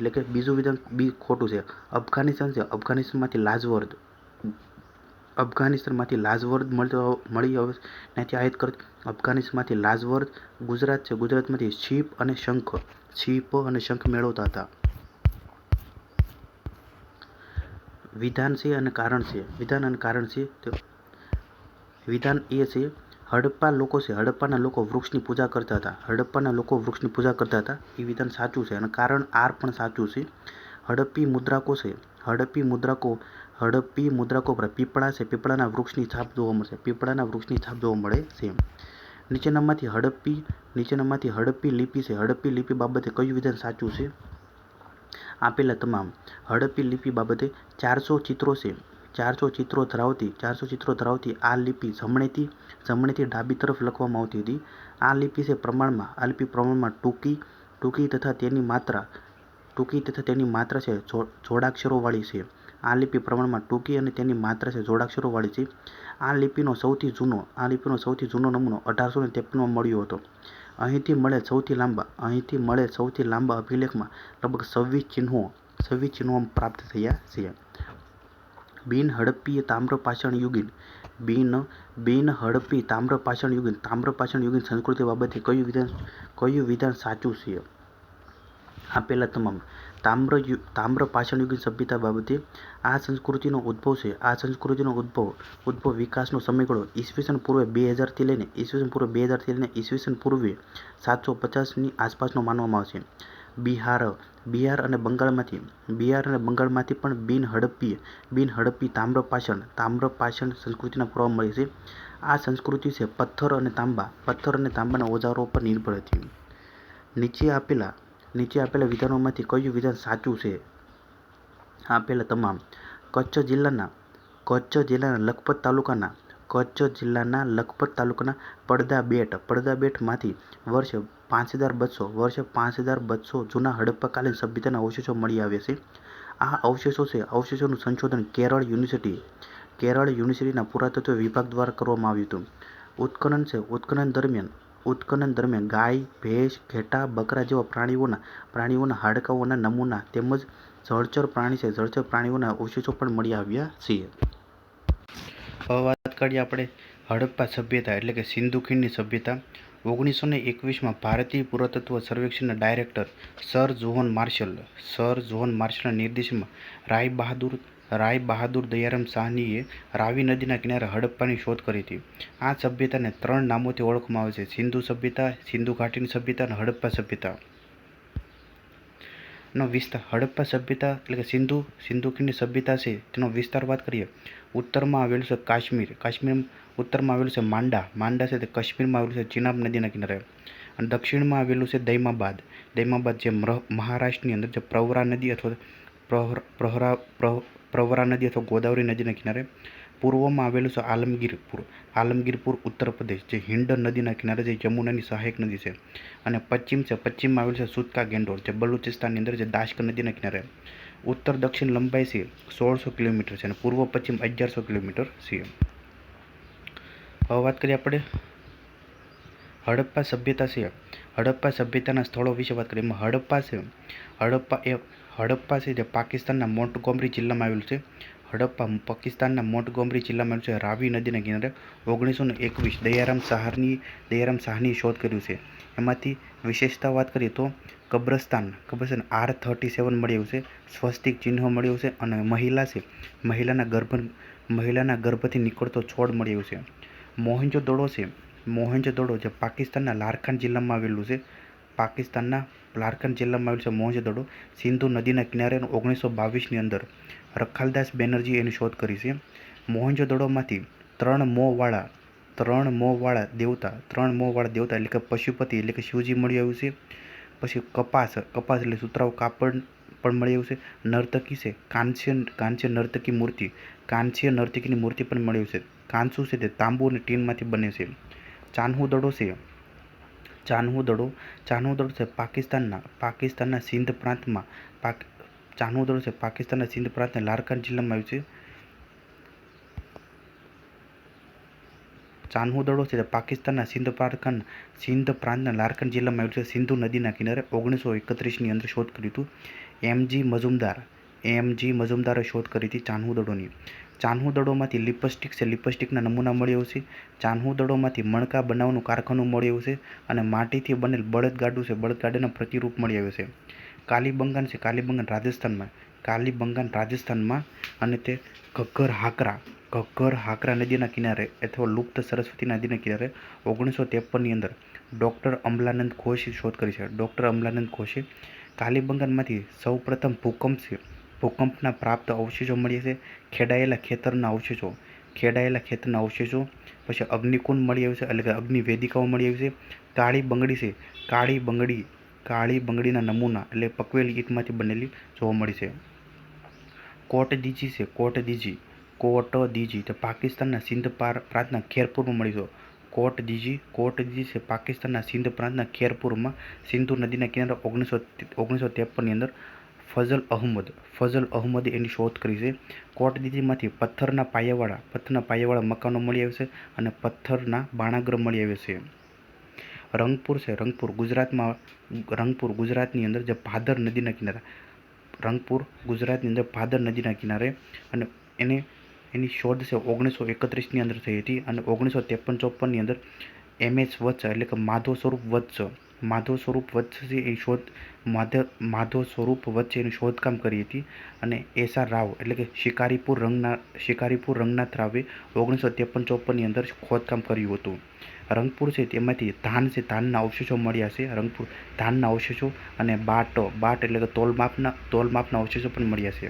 કે બીજું વિધાન બી ખોટું છે. અફઘાનિસ્તાન છે, અફઘાનિસ્તાનમાંથી લાજવર્દ મળી આવે ત્યાંથી આયાત કરતી અફઘાનિસ્તાનમાંથી લાજવર્દ. ગુજરાત છે, ગુજરાતમાંથી છીપ અને શંખ મેળવતા હતા. વિધાન છે અને કારણ છે. વિધાન એ છે હડપ્પાના લોકો વૃક્ષની પૂજા કરતા હતા. એ વિધાન સાચું છે અને કારણ આર પણ સાચું છે. હડપ્પી મુદ્રાકો પર પીપળા છે, પીપળાના વૃક્ષની છાપ જોવા મળે છે. નીચેનામાંથી હડપ્પી લિપિ છે. હડપ્પી લિપિ બાબતે કયું વિધાન સાચું છે? આપેલા તમામ. હડપ્પી લિપિ બાબતે 400 ચિત્રો છે. 400 ચિત્રો ધરાવતી આ લિપિ જમણેથી ડાબી તરફ લખવામાં આવતી હતી. આ લિપિ પ્રમાણમાં ટૂંકી તથા તેની માત્રા છે જોડાક્ષરોવાળી છે. આ લિપિ પ્રમાણમાં ટૂંકી અને તેની માત્રા છે જોડાક્ષરોવાળી છે. આ લિપિનો સૌથી જૂનો નમૂનો 1853માં મળ્યો હતો. અહીંથી મળેલ સૌથી લાંબા અભિલેખમાં લગભગ 26 ચિહ્નો પ્રાપ્ત થયા છે. બિન હડપ્પીય તામ્રપાષાણ યુગીન સંસ્કૃતિ બાબતે કયું વિધાન સાચું છે? આપેલા તમામ. તામ્રપાષાણ યુગીન સભ્યતા બાબતે આ સંસ્કૃતિનો ઉદ્ભવ વિકાસનો સમયગાળો ઈસવીસન પૂર્વે 2000 થી લઈને ઈસવીસન પૂર્વે 750ની આસપાસનો માનવામાં આવે છે. બિહાર અને બંગાળમાંથી પણ બિન હડપ્પી તામ્રપાષાણ સંસ્કૃતિના પુરાવા મળે છે. આ સંસ્કૃતિ છે પથ્થર અને તાંબાના ઓજારો પર નિર્ભર હતી. નીચે આપેલા વિધાનોમાંથી કયું વિધાન સાચું છે? આપેલા તમામ. કચ્છ જિલ્લાના લખપત તાલુકાના પડદા બેટમાંથી વર્ષ 5200 જૂના હડપ્પાકાલીન સભ્યતાના અવશેષો મળી આવ્યા છે. આ અવશેષોનું સંશોધન કેરળ યુનિવર્સિટીના પુરાતત્વ વિભાગ દ્વારા કરવામાં આવ્યું હતું. ઉત્ખનન દરમિયાન ગાય, ભેંસ, ઘેટાં, બકરા જેવા પ્રાણીઓના હાડકાંઓના નમૂના તેમજ જળચર પ્રાણીઓના અવશેષો પણ મળી આવ્યા છે. હવે વાત કરીએ આપણે હડપ્પા સભ્યતા એટલે કે સિંધુ ખીણની સભ્યતા. 1921માં ભારતીય પુરાતત્વ સર્વેક્ષણના ડાયરેક્ટર સર જોહન માર્શલના નિર્દેશનમાં રાય બહાદુર દયારામ સાહનીએ રાવી નદીના કિનારે હડપ્પાની શોધ કરી હતી. આ સભ્યતાને 3 નામોથી ઓળખવામાં આવે છે: સિંધુ સભ્યતા, સિંધુ ઘાટીની સભ્યતા અને હડપ્પા સભ્યતા. નો વિસ્તાર. હડપ્પા સભ્યતા એટલે કે સિંધુ ખીણની સભ્યતા છે તેનો વિસ્તાર વાત કરીએ. ઉત્તરમાં આવેલું છે કાશ્મીર, ઉત્તરમાં આવેલું છે માંડા છે તે કાશ્મીરમાં આવેલું છે ચિનાબ નદીના કિનારે. અને દક્ષિણમાં આવેલું છે દૈમાબાદ જે મહારાષ્ટ્રની અંદર જે પ્રવરા નદી અથવા ગોદાવરી નદીના કિનારે. પૂર્વમાં આવેલું છે આલમગીરપુર ઉત્તર પ્રદેશ જે હિંડ નદીના કિનારે જે યમુનાની સહાયક નદી છે. અને પશ્ચિમમાં આવેલું છે સુતકા ગેન્ડોર જે બલુચિસ્તાનની અંદર જે દાશ્ક નદીના કિનારે. ઉત્તર દક્ષિણ લંબાઈ છે 1600 કિલોમીટર છે અને પૂર્વ પશ્ચિમ 1100 કિલોમીટર છે. હવે વાત કરીએ આપણે હડપ્પા સભ્યતા છે. હડપ્પા સભ્યતાના સ્થળો વિશે વાત કરીએ. હડપ્પા છે જે પાકિસ્તાનના મોન્ટગોમરી જિલ્લામાં આવેલું છે. રાવી નદીના કિનારે 1921 દયારામ સાહનીએ શોધ કર્યું છે. એમાંથી વિશેષતા વાત કરીએ તો કબ્રસ્તાન R37 મળી આવ્યું છે, સ્વસ્તિક ચિહ્નો મળી આવ્યું છે અને મહિલાના ગર્ભથી નીકળતો છોડ મળી આવ્યું છે. મોહેંજો-દડો જે પાકિસ્તાનના લારકાન જિલ્લામાં આવેલું છે. મોહેંજો-દડો સિંધુ નદીના કિનારે 1922ની અંદર રખાલદાસ બેનર્જીએ એની શોધ કરી છે. મોહેંજો-દડોમાંથી 3 મોંવાળા દેવતા એટલે કે પશુપતિ એટલે કે શિવજી મળી આવ્યું છે. પછી કપાસ એટલે સુતરાઉ કાપડ પણ મળી આવ્યું છે. નર્તકી છે કાંસ્ય નર્તકીની મૂર્તિ પણ મળી આવ્યું છે. કાંસુ છે તે તાંબુ અને ટીનમાંથી બને છે. ચાન્હુ દડો છે પાકિસ્તાનના સિંધ પ્રાંતના લારકાન જિલ્લામાં આવ્યું છે. સિંધ પ્રાંતના લારકાન જિલ્લામાં આવેલું છે સિંધુ નદીના કિનારે. 1931ની અંદર શોધ કરી હતું. એમજી મઝુમદારે શોધ કરી હતી ચાન્હુ દડોમાંથી લિપસ્ટિકના નમૂના મળી આવ્યું છે. ચાન્હુ દડોમાંથી મણકા બનાવવાનું કારખાનું મળી આવ્યું છે અને માટીથી બનેલ બળદગાડાના પ્રતિરૂપ મળી આવ્યું છે. કાલીબંગાન રાજસ્થાનમાં અને તે ઘગ્ગર હાકરા નદીના કિનારે અથવા લુપ્ત સરસ્વતી નદીના કિનારે 1953ની અંદર ડૉક્ટર અમલાનંદ ઘોષે શોધ કરી છે. કાલીબંગાનમાંથી સૌપ્રથમ ભૂકંપના પ્રાપ્ત અવશેષો મળ્યા છે. ખેડાયેલા ખેતરના અવશેષો. પછી અગ્નિકુંડ મળી આવ્યું છે એટલે કે અગ્નિ વેદિકાઓ મળી આવી છે. કાળી બંગડીના નમૂના એટલે પકવેલી ઈંટમાંથી બનેલી જોવા મળી છે. કોટ દીજી તો પાકિસ્તાનના સિંધ પ્રાંતના ખેરપુરમાં મળી છે. કોટ દીજી છે પાકિસ્તાનના સિંધ પ્રાંતના ખેરપુરમાં સિંધુ નદીના કિનારે 1953ની અંદર ફઝલ અહમદે એની શોધ કરી છે. કોટ દીજીમાંથી પથ્થરના પાયાવાળા મકાનો મળી આવે છે અને પથ્થરના બાણાગ્રહ મળી આવે છે. રંગપુર ગુજરાતની અંદર જે ભાદર નદીના કિનારે અને એની શોધ છે 1931ની અંદર થઈ હતી અને 1953-54ની અંદર MS વત્સ એટલે કે માધવ સ્વરૂપ વત્સ એની શોધકામ કરી હતી અને એસઆર રાવ એટલે કે શિકારીપુર રંગનાથ રાવે 1953-54ની અંદર ખોદકામ કર્યું હતું. રંગપુર છે તેમાંથી ધાનના અવશેષો મળ્યા છે. રંગપુર ધાનના અવશેષો અને બાટ એટલે કે તોલમાપના અવશેષો પણ મળ્યા છે.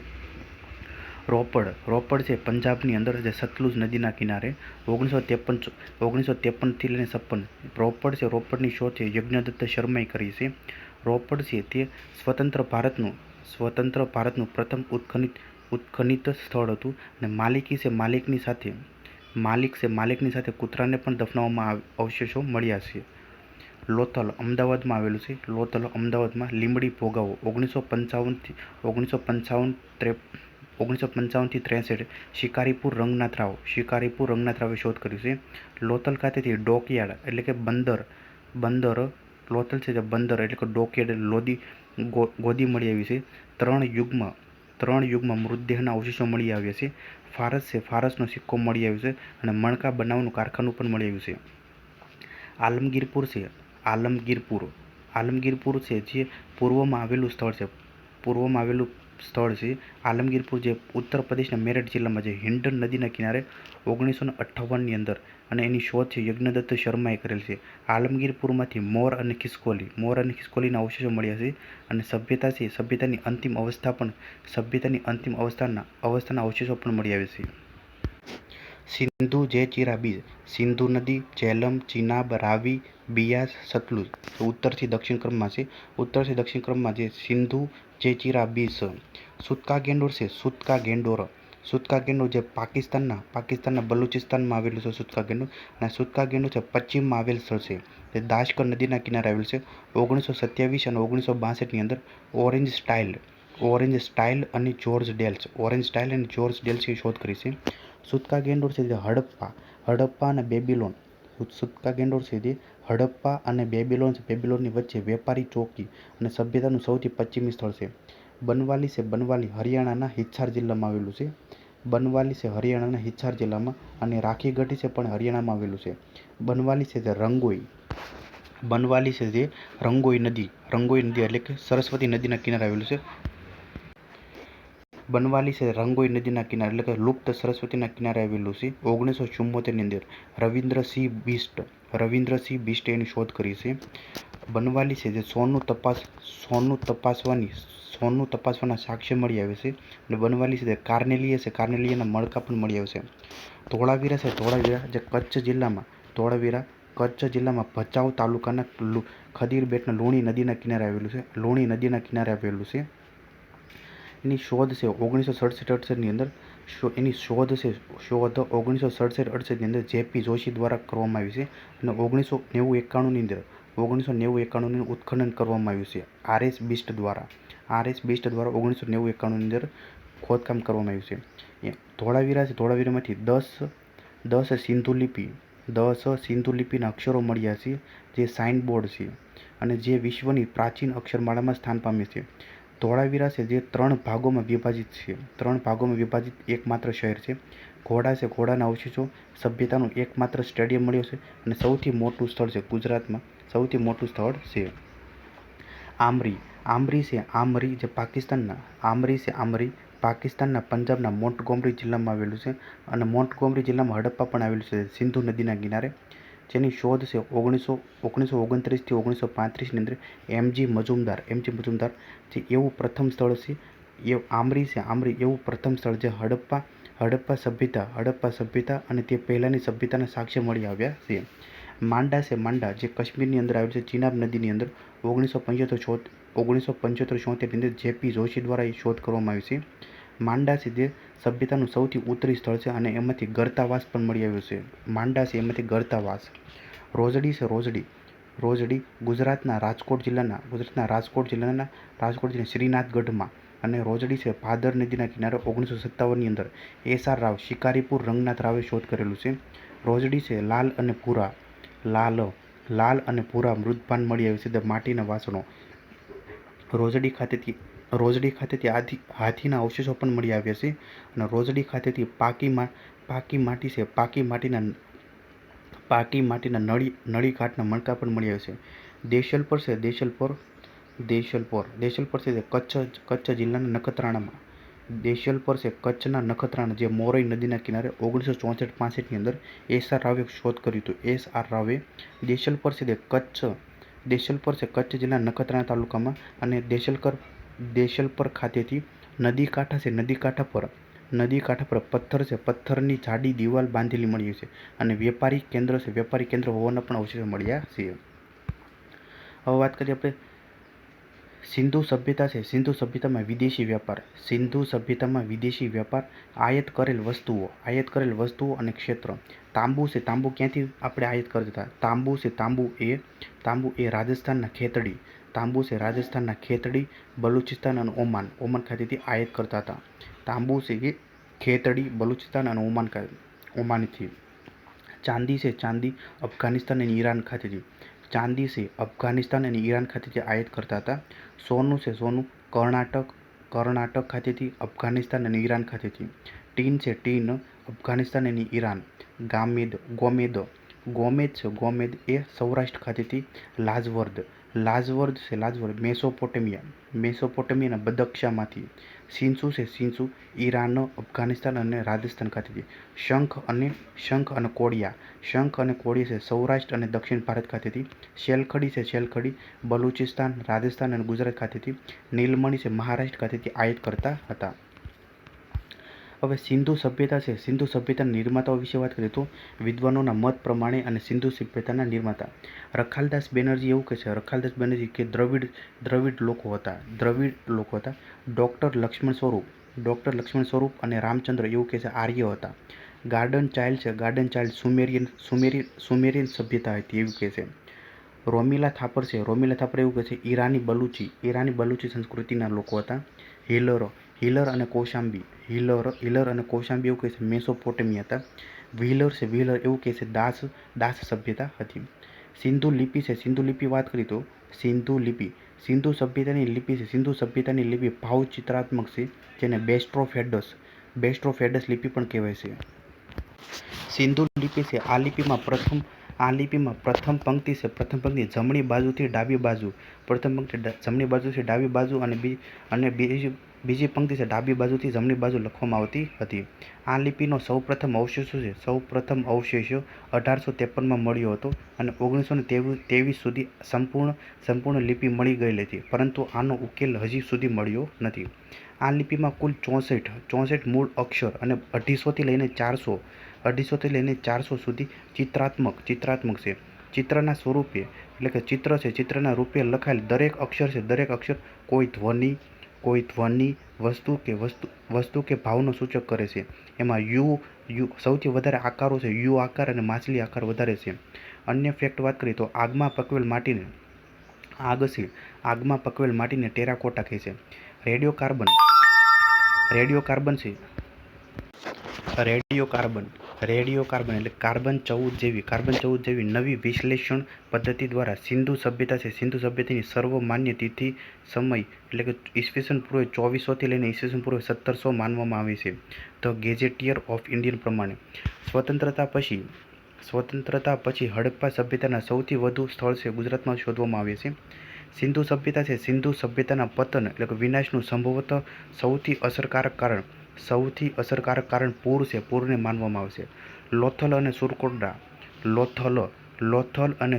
રોપડ છે પંજાબની અંદર જે સતલુજ નદીના કિનારે 1953થી લઈને 56 રોપડની શોધ છે યજ્ઞદત્ત શર્માએ કરી છે. રોપડ છે તે સ્વતંત્ર ભારતનું પ્રથમ ઉત્ખનિત સ્થળ હતું અને માલિકની સાથે કૂતરાને પણ દફનાવવામાં અવશેષો મળ્યા છે. લોથલ અમદાવાદમાં આવેલું છે. અમદાવાદમાં લીંબડી ભોગાવો 1955થી 63 શિકારીપુર રંગનાથ રાવે શોધ કરી છે. લોથલ ખાતેથી ડોકયાર્ડ એટલે કે બંદર લોથલ છે બંદર એટલે કે ડોકયાર્ડ ગોદી મળી આવી છે. ત્રણ યુગમાં મૃતદેહના અવશેષો મળી આવ્યા છે. ફારસનો સિક્કો મળી આવ્યો છે અને મણકા બનાવવાનું કારખાનું પણ મળી આવ્યું છે. આલમગીરપુર છે જે પૂર્વમાં આવેલું સ્થળ છે. આલમગીરપુર જે ઉત્તર પ્રદેશના મેરઠ જિલ્લામાં છે હિંડન નદીના કિનારે 1958ની અંદર અને એની શોધ છે યજ્ઞદત્ત શર્માએ કરેલ છે. આલમગીરપુરમાંથી મોર અને ખિસકોલીના અવશેષો મળ્યા છે અને સભ્યતાની અંતિમ અવસ્થાના અવશેષો પણ મળી આવે છે. સિંધુ ચીરા બીજ સિંધુ નદી ઝેલમ ચિનાબ રાવી બિયાસ સતલુજ ઉત્તરથી દક્ષિણ ક્રમમાં જે સિંધુ ચીરા બીજ સુતકા ગેંડોર જે પાકિસ્તાનના બલુચિસ્તાનમાં આવેલું છે. સુતકા ગેંડોર છે પશ્ચિમમાં આવેલ સ્થળ છે. તે દાશકર નદીના કિનારે આવેલું છે. 1927 અને 1962ની અંદર ઓરેન્જ સ્ટાઇલ અને જોર્જ ડેલ્સે શોધ કરી છે. સુતકા ગેંડોર છે તે હડપ્પા અને બેબીલોનની વચ્ચે વેપારી ચોકી અને સભ્યતાનું સૌથી પશ્ચિમી સ્થળ છે. બનવાલી હરિયાણાના હિસાર જિલ્લામાં આવેલું છે. અને રાખીગઢી છે પણ હરિયાણામાં આવેલું છે. બનવાલી છે જે રંગોઈ નદી એટલે કે સરસ્વતી નદીના કિનારે આવેલું છે. બનવાલી છે રંગોઈ નદીના કિનારે એટલે કે લુપ્ત સરસ્વતીના કિનારે આવેલું છે. 1974ની અંદર રવિન્દ્રસિંહ બિસ્ટે એની શોધ કરી છે. બનવાલી છે જે સોનું તપાસવાના સાક્ષ્ય મળી આવે છે અને બનવાલી છે તે કાર્નેલિયાના મણકા પણ મળી આવે છે. ધોળાવીરા જે કચ્છ જિલ્લામાં ભચાઉ તાલુકાના ખદીર બેટના લુણી નદીના કિનારે આવેલું છે. એની શોધ છે 1967-68ની અંદર 1967-68ની અંદર જેપી જોશી દ્વારા કરવામાં આવી છે અને 1990-91ની અંદર ઉત્ખનન કરવામાં આવ્યું છે RS બિસ્ટ દ્વારા 1990-91ની અંદર ખોદકામ કરવામાં આવ્યું છે. ધોળાવીરામાંથી 10 સિંધુ લિપિના અક્ષરો મળ્યા છે જે સાઇન બોર્ડ છે અને જે વિશ્વની પ્રાચીન અક્ષરમાળામાં સ્થાન પામે છે. ધોળાવીરા છે જે 3 ભાગોમાં વિભાજિત એકમાત્ર શહેર છે. ઘોડાના અવશેષો સભ્યતાનું એકમાત્ર સ્ટેડિયમ મળ્યો છે અને સૌથી મોટું સ્થળ છે ગુજરાતમાં આમરી જે પાકિસ્તાનના પંજાબના મોન્ટગોમરી જિલ્લામાં આવેલું છે અને મોન્ટગોમરી જિલ્લામાં હડપ્પા પણ આવેલું છે સિંધુ નદીના કિનારે. જેની શોધ છે 1929થી 1935ની અંદર એમજી મજુમદાર જે એવું પ્રથમ સ્થળ છે આમરી એવું પ્રથમ સ્થળ જે હડપ્પા સભ્યતા અને તે પહેલાંની સભ્યતાના સાક્ષ્ય મળી આવ્યા છે. માંડા જે કાશ્મીરની અંદર આવેલું છે ચિનાબ નદીની અંદર 1975-76ની અંદર જેપી જોશી દ્વારા એ શોધ કરવામાં આવી છે. માંડા છે જે સભ્યતાનું સૌથી ઉત્તરી સ્થળ છે અને એમાંથી ગર્તાવાસ પણ મળી આવ્યું છે. માંડા છે એમાંથી ગર્તાવાસ. રોજડી છે રોજડી ગુજરાતના રાજકોટ જિલ્લાના શ્રીનાથગઢમાં અને રોજડી છે ભાદર નદીના કિનારે 1957ની અંદર SR રાવ શિકારીપુર રંગનાથ રાવે શોધ કરેલું છે. રોજડી છે લાલ અને ભૂરા મૃદપાન મળી આવ્યું છે માટીના વાસણો. રોજડી ખાતેથી હાથીના અવશેષો પણ મળી આવ્યા છે અને રોજડી ખાતેથી પાકી માટીના નળીકાઠના મણકા પણ મળી આવ્યા છે. દેશલપર છે કચ્છ જિલ્લાના નખત્રાણામાં. દેશલપર છે કચ્છના નખત્રાણા, જે મોરઈ નદીના કિનારે 1964-65ની અંદર SR રાવે શોધ કર્યું હતું. SR રાવે. દેશલપર છે કચ્છ જિલ્લાના નખત્રાણા તાલુકામાં અને દેશલપર ખાતેથી નદી કાંઠા પર પથ્થરની જાડી દિવાલ બાંધેલી મળી છે અને વેપારી કેન્દ્ર હોવાના પણ અવશેષો મળ્યા છે. હવે વાત કરીએ આપણે સિંધુ સભ્યતા છે. સિંધુ સભ્યતામાં વિદેશી વ્યાપાર, આયાત કરેલ વસ્તુઓ અને ક્ષેત્ર. તાંબુ છે તાંબુ ક્યાંથી આપણે આયાત કરતા હતા? તાંબુ એ રાજસ્થાનના ખેતડી, બલુચિસ્તાન અને ઓમાન ખાતેથી આયાત કરતા હતા. તાંબુ છે એ ખેતડી, બલુચિસ્તાન અને ઓમાનથી. ચાંદી અફઘાનિસ્તાન અને ઈરાન ખાતેથી આયાત કરતા હતા. સોનું કર્ણાટક ખાતેથી, અફઘાનિસ્તાન અને ઈરાન ખાતેથી. ટીન અફઘાનિસ્તાન અને ઈરાન. ગોમેદ એ સૌરાષ્ટ્ર ખાતેથી. લાજવર્દ મેસોપોટેમિયાના બદક્ષામાંથી. શિંસુ ઈરાન, અફઘાનિસ્તાન અને રાજસ્થાન ખાતેથી. શંખ અને કોળિયા છે સૌરાષ્ટ્ર અને દક્ષિણ ભારત ખાતેથી. શેલખડી બલુચિસ્તાન, રાજસ્થાન અને ગુજરાત ખાતેથી. નીલમણી છે મહારાષ્ટ્ર ખાતેથી આયાત કરતા હતા. હવે સિંધુ સભ્યતા છે. સિંધુ સભ્યતાના નિર્માતાઓ વિશે વાત કરીએ તો વિદ્વાનોના મત પ્રમાણે અને સિંધુ સભ્યતાના નિર્માતા રખાલદાસ બેનર્જી એવું કહે છે કે દ્રવિડ લોકો હતા. ડૉક્ટર લક્ષ્મણ સ્વરૂપ અને રામચંદ્ર એવું કહે છે આર્ય હતા. ગાર્ડન ચાઇલ્ડ સુમેરિયન સભ્યતા હતી એવું કહે છે. રોમિલા થાપર એવું કહે છે ઈરાની બલુચી સંસ્કૃતિના લોકો હતા. હિલર અને કૌશાંબી એવું કહે છે મેસોપોટેમિયા હતા. વ્હીલર એવું કહે છે દાસ સભ્યતા હતી. સિંધુ લિપિ વાત કરીએ તો સિંધુ સભ્યતાની લિપિ ભાવ ચિત્રાત્મક છે, જેને બેસ્ટ્રોફેડસ લિપિ પણ કહેવાય છે. સિંધુ લિપિ છે આ લિપિમાં પ્રથમ પંક્તિ જમણી બાજુથી ડાબી બાજુ અને બીજી પંક્તિ છે ડાબી બાજુથી જમણી બાજુ લખવામાં આવતી હતી. આ લિપિનો સૌપ્રથમ અવશેષ 1853માં મળ્યો હતો અને 1923 સુધી સંપૂર્ણ લિપિ મળી ગયેલી હતી, પરંતુ આનો ઉકેલ હજી સુધી મળ્યો નથી. આ લિપિમાં કુલ 64 મૂળ અક્ષર અને 250થી લઈને 400 સુધી ચિત્રાત્મક છે. ચિત્રના રૂપે લખાયેલ દરેક અક્ષર કોઈ ધ્વનિ, વસ્તુ કે ભાવનો સૂચક કરે છે. એમાં યુ સૌથી વધારે આકારો છે. યુ આકાર અને માછલી આકાર વધારે છે. અન્ય ફેક્ટ વાત કરીએ તો આગમાં પકવેલ માટીને ટેરાકોટા કહે છે. રેડિયોકાર્બન એટલે કાર્બન 14 જેવી નવી વિશ્લેષણ પદ્ધતિ દ્વારા સિંધુ સભ્યતાની સર્વમાન્ય તિથિ સમય એટલે કે ઈસવીસન પૂર્વે 2400થી લઈને ઈસવીસન પૂર્વે 1700 માનવામાં આવે છે. ધ ગેઝેટિયર ઓફ ઇન્ડિયન પ્રમાણે સ્વતંત્રતા પછી હડપ્પા સભ્યતાના સૌથી વધુ સ્થળ છે ગુજરાતમાં શોધવામાં આવે છે. સિંધુ સભ્યતાના પતન એટલે કે વિનાશનું સંભવતઃ સૌથી અસરકારક કારણ પૂરને માનવામાં આવે છે. લોથલ અને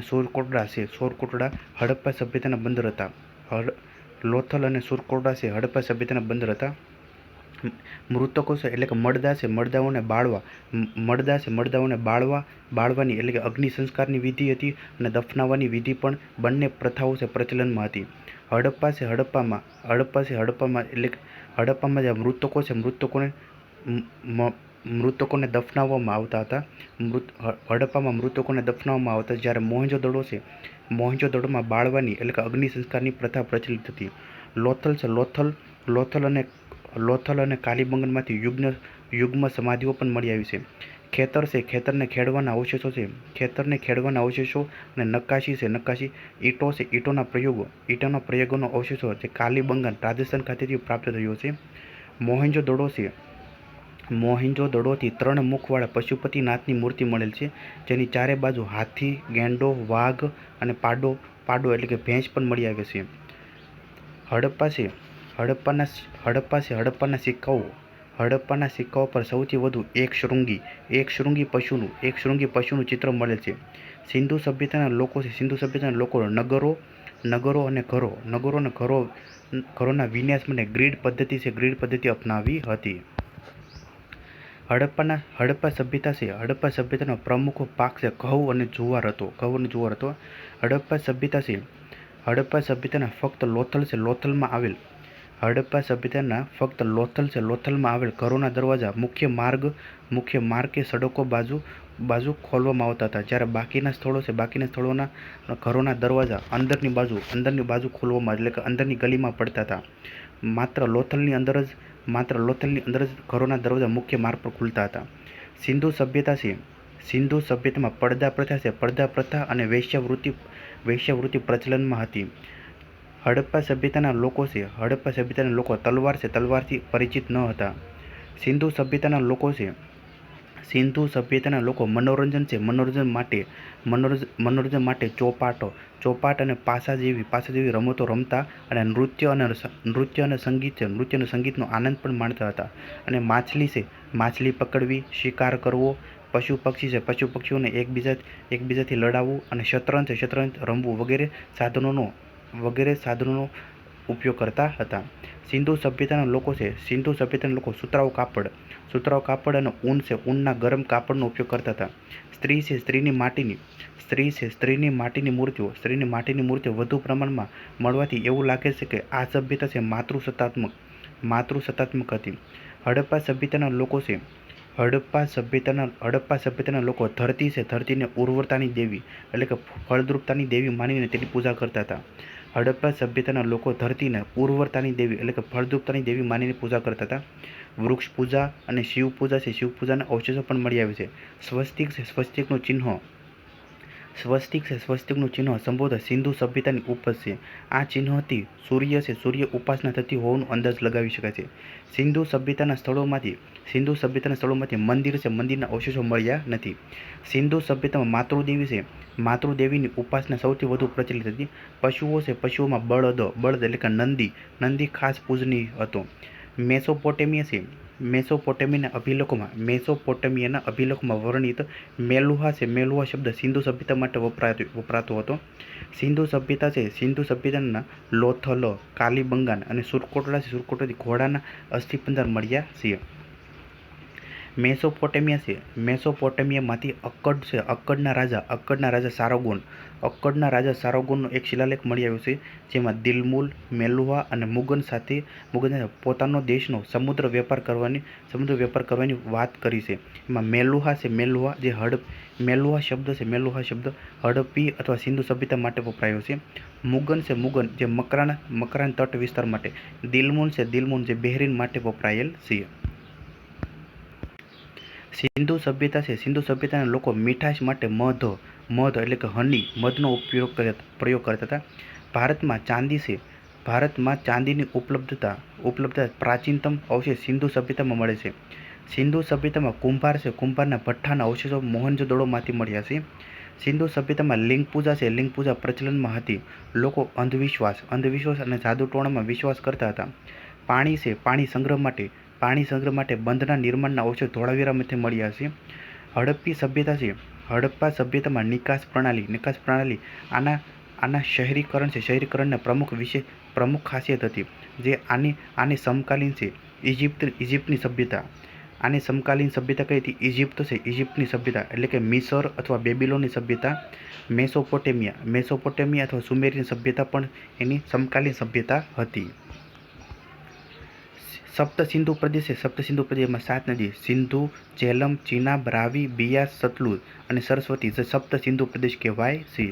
સુરકોટડા છે હડપ્પા સભ્યતાના બંદર હતા. મૃતકો છે એટલે કે મળદાઓને બાળવાની એટલે કે અગ્નિ સંસ્કારની વિધિ હતી અને દફનાવવાની વિધિ પણ બંને પ્રથાઓ પ્રચલનમાં હતી. હડપ્પામાં જે મૃતકોને મૃતકોને દફનાવવામાં આવતા હતા. હડપ્પામાં મૃતકોને દફનાવવામાં આવતા. જ્યારે મોહેંજો-દડો છે, મોહેંજો-દડોમાં બાળવાની એટલે કે અગ્નિ સંસ્કારની પ્રથા પ્રચલિત હતી. લોથલ છે, લોથલ અને કાલીબંગનમાંથી યુગ્મ સમાધિઓ પણ મળી આવી છે. ખેતર છે, ખેતરને ખેડવાના અવશેષો છે, ખેતરને ખેડવાના અવશેષો. અને નક્કાશી છે, નક્કાશી ઈંટો છે, ઈંટોના પ્રયોગોનો અવશેષો જે કાલીબંગન રાજસ્થાન ખાતેથી પ્રાપ્ત થયો છે. મોહેંજો-દડો છે, મોહેંજો-દડોથી 3 મુખવાળા પશુપતિનાથની મૂર્તિ મળેલ છે, જેની ચારે બાજુ હાથી, ગેંડો, વાઘ અને પાડો એટલે કે ભેંસ પણ મળી આવે છે. હડપ્પાના સિક્કાઓ પર સૌથી વધુ એક શૃંગી પશુનું ચિત્ર મળેલ છે. સિંધુ સભ્યતાના લોકો છે, સિંધુ સભ્યતાના લોકો નગરો અને ઘરોના વિન્યાસ માટે ગ્રીડ પદ્ધતિ અપનાવી હતી. હડપ્પા સભ્યતા છે, હડપ્પા સભ્યતાનો પ્રમુખ પાક છે ઘઉં અને જુવાર હતો. હડપ્પા સભ્યતા છે, હડપ્પા સભ્યતાના ફક્ત લોથલ આવેલ ઘરોના દરવાજા મુખ્ય માર્ગ કે સડકો બાજુ ખોલવામાં આવતા હતા. જ્યારે બાકીના સ્થળોના ઘરોના દરવાજા અંદરની બાજુ ખોલવામાં એટલે કે અંદરની ગલીમાં પડતા હતા. માત્ર લોથલની અંદર જ ઘરોના દરવાજા મુખ્ય માર્ગ પર ખુલતા હતા. સિંધુ સભ્યતા છે, સિંધુ સભ્યતામાં પડદા પ્રથા છે, પડદા પ્રથા અને વેશ્યાવૃત્તિ પ્રચલનમાં હતી. હડપ્પા સભ્યતાના લોકો છે, હડપ્પા સભ્યતાના લોકો તલવારથી પરિચિત ન હતા. સિંધુ સભ્યતાના લોકો છે, સિંધુ સભ્યતાના લોકો મનોરંજન માટે ચોપાટ અને પાસા જેવી રમતો રમતા અને નૃત્ય અને સંગીતનો આનંદ પણ માણતા હતા. અને માછલી છે, માછલી પકડવી, શિકાર કરવો, પશુ પક્ષી છે, પશુ પક્ષીઓને એકબીજાથી લડાવવું અને શતરંજ રમવું વગેરે સાધનોનો ઉપયોગ કરતા હતા. સિંધુ સભ્યતાના લોકો છે, સિંધુ સભ્યતાના લોકો સુતરાઉ કાપડ અને ઊન છે, ઊનના ગરમ કાપડનો ઉપયોગ કરતા હતા. સ્ત્રી છે, સ્ત્રીની માટીની મૂર્તિઓ વધુ પ્રમાણમાં મળવાથી એવું લાગે છે કે આ સભ્યતા છે માતૃસત્તાત્મક હતી. હડપ્પા સભ્યતાના લોકો છે, હડપ્પા સભ્યતાના લોકો ધરતી છે, ધરતીને ઉર્વરતાની દેવી એટલે કે ફળદ્રુપતાની દેવી માનીને તેની પૂજા કરતા હતા. હડપ્પા સભ્યતાના લોકો ધરતીને ઉર્વરતાની દેવી એટલે કે ફળદ્રુપતાની દેવી માનીને પૂજા કરતા હતા. વૃક્ષ પૂજા અને શિવ પૂજા છે, શિવ પૂજાના અવશેષો પણ મળી આવે છે. સ્વસ્તિક છે, સ્વસ્તિકનું ચિહ્ન સંભવતઃ સિંધુ સભ્યતાની ઉપજ છે. આ ચિહ્નથી સૂર્ય ઉપાસના થતી હોવાનું અંદાજ લગાવી શકાય છે. સિંધુ સભ્યતાના સ્થળોમાંથી મંદિર છે, મંદિરના અવશેષો મળ્યા નથી. સિંધુ સભ્યતામાં માતૃદેવી છે, માતૃદેવીની ઉપાસના સૌથી વધુ પ્રચલિત હતી. પશુઓ છે, પશુઓમાં બળદ એટલે કે નંદી ખાસ પૂજનીય હતો. મેસોપોટેમિયા છે, મેસોપોટેમિયાના અભિલેખોમાં વર્ણિત મેલુહા છે, મેલુહા શબ્દ સિંધુ સભ્યતા માટે વપરાતો હતો. સિંધુ સભ્યતા છે, સિંધુ સભ્યતાના લોથલ, કાલીબંગાન અને સુરકોટલાથી ઘોડાના અસ્થિપંજર મળ્યા છે. મેસોપોટેમિયા છે, મેસોપોટેમિયામાંથી અક્કડના રાજા સારોગોનનો એક શિલાલેખ મળી આવ્યો છે, જેમાં દિલમુલ, મેલુહા અને મુગન સાથે પોતાનો દેશનો સમુદ્ર વેપાર કરવાની વાત કરી છે. એમાં મેલુહા છે, મેલુહા શબ્દ હડપ્પી અથવા સિંધુ સભ્યતા માટે વપરાયો છે. મુગન છે, જે મકરાન તટ વિસ્તાર માટે. દિલમુન જે બહેરીન માટે વપરાયેલ છે. સિંધુ સભ્યતા છે, સિંધુ સભ્યતાના લોકો મીઠાશ માટે મધ એટલે કે મધનો પ્રયોગ કરતા હતા. ભારતમાં ચાંદીની ઉપલબ્ધતા પ્રાચીનતમ અવશેષ સિંધુ સભ્યતામાં મળે છે. સિંધુ સભ્યતામાં કુંભાર છે, કુંભારના ભઠ્ઠાના અવશેષો મોહેંજો-દડોમાંથી મળ્યા છે. સિંધુ સભ્યતામાં લિંગ પૂજા છે, લિંગ પૂજા પ્રચલનમાં હતી. લોકો અંધવિશ્વાસ અને જાદુટોણામાં વિશ્વાસ કરતા હતા. પાણી છે, પાણી સંગ્રહ માટે બંધના નિર્માણના અવશેષો ધોળાવીરામાંથી મળ્યા છે. હડપ્પી સભ્યતા છે, હડપ્પા સભ્યતામાં નિકાસ પ્રણાલી આના શહેરીકરણ છે, શહેરીકરણને પ્રમુખ ખાસિયત હતી, જે આને સમકાલીન છે. ઇજિપ્તની સભ્યતા, આને સમકાલીન સભ્યતા કઈ હતી? ઇજિપ્ત છે, ઇજિપ્તની સભ્યતા એટલે કે મિસર અથવા બેબીલોનની સભ્યતા. મેસોપોટેમિયા અથવા સુમેરિયન સભ્યતા પણ એની સમકાલીન સભ્યતા હતી. સપ્ત સિંધુ પ્રદેશ છે. સપ્ત સિંધુ પ્રદેશમાં 7 નદી: સિંધુ, ઝેલમ, ચિનાબ, રાવી, બિયાસ, સતલુજ અને સરસ્વતી. જે સપ્ત સિંધુ પ્રદેશ કહેવાય છે.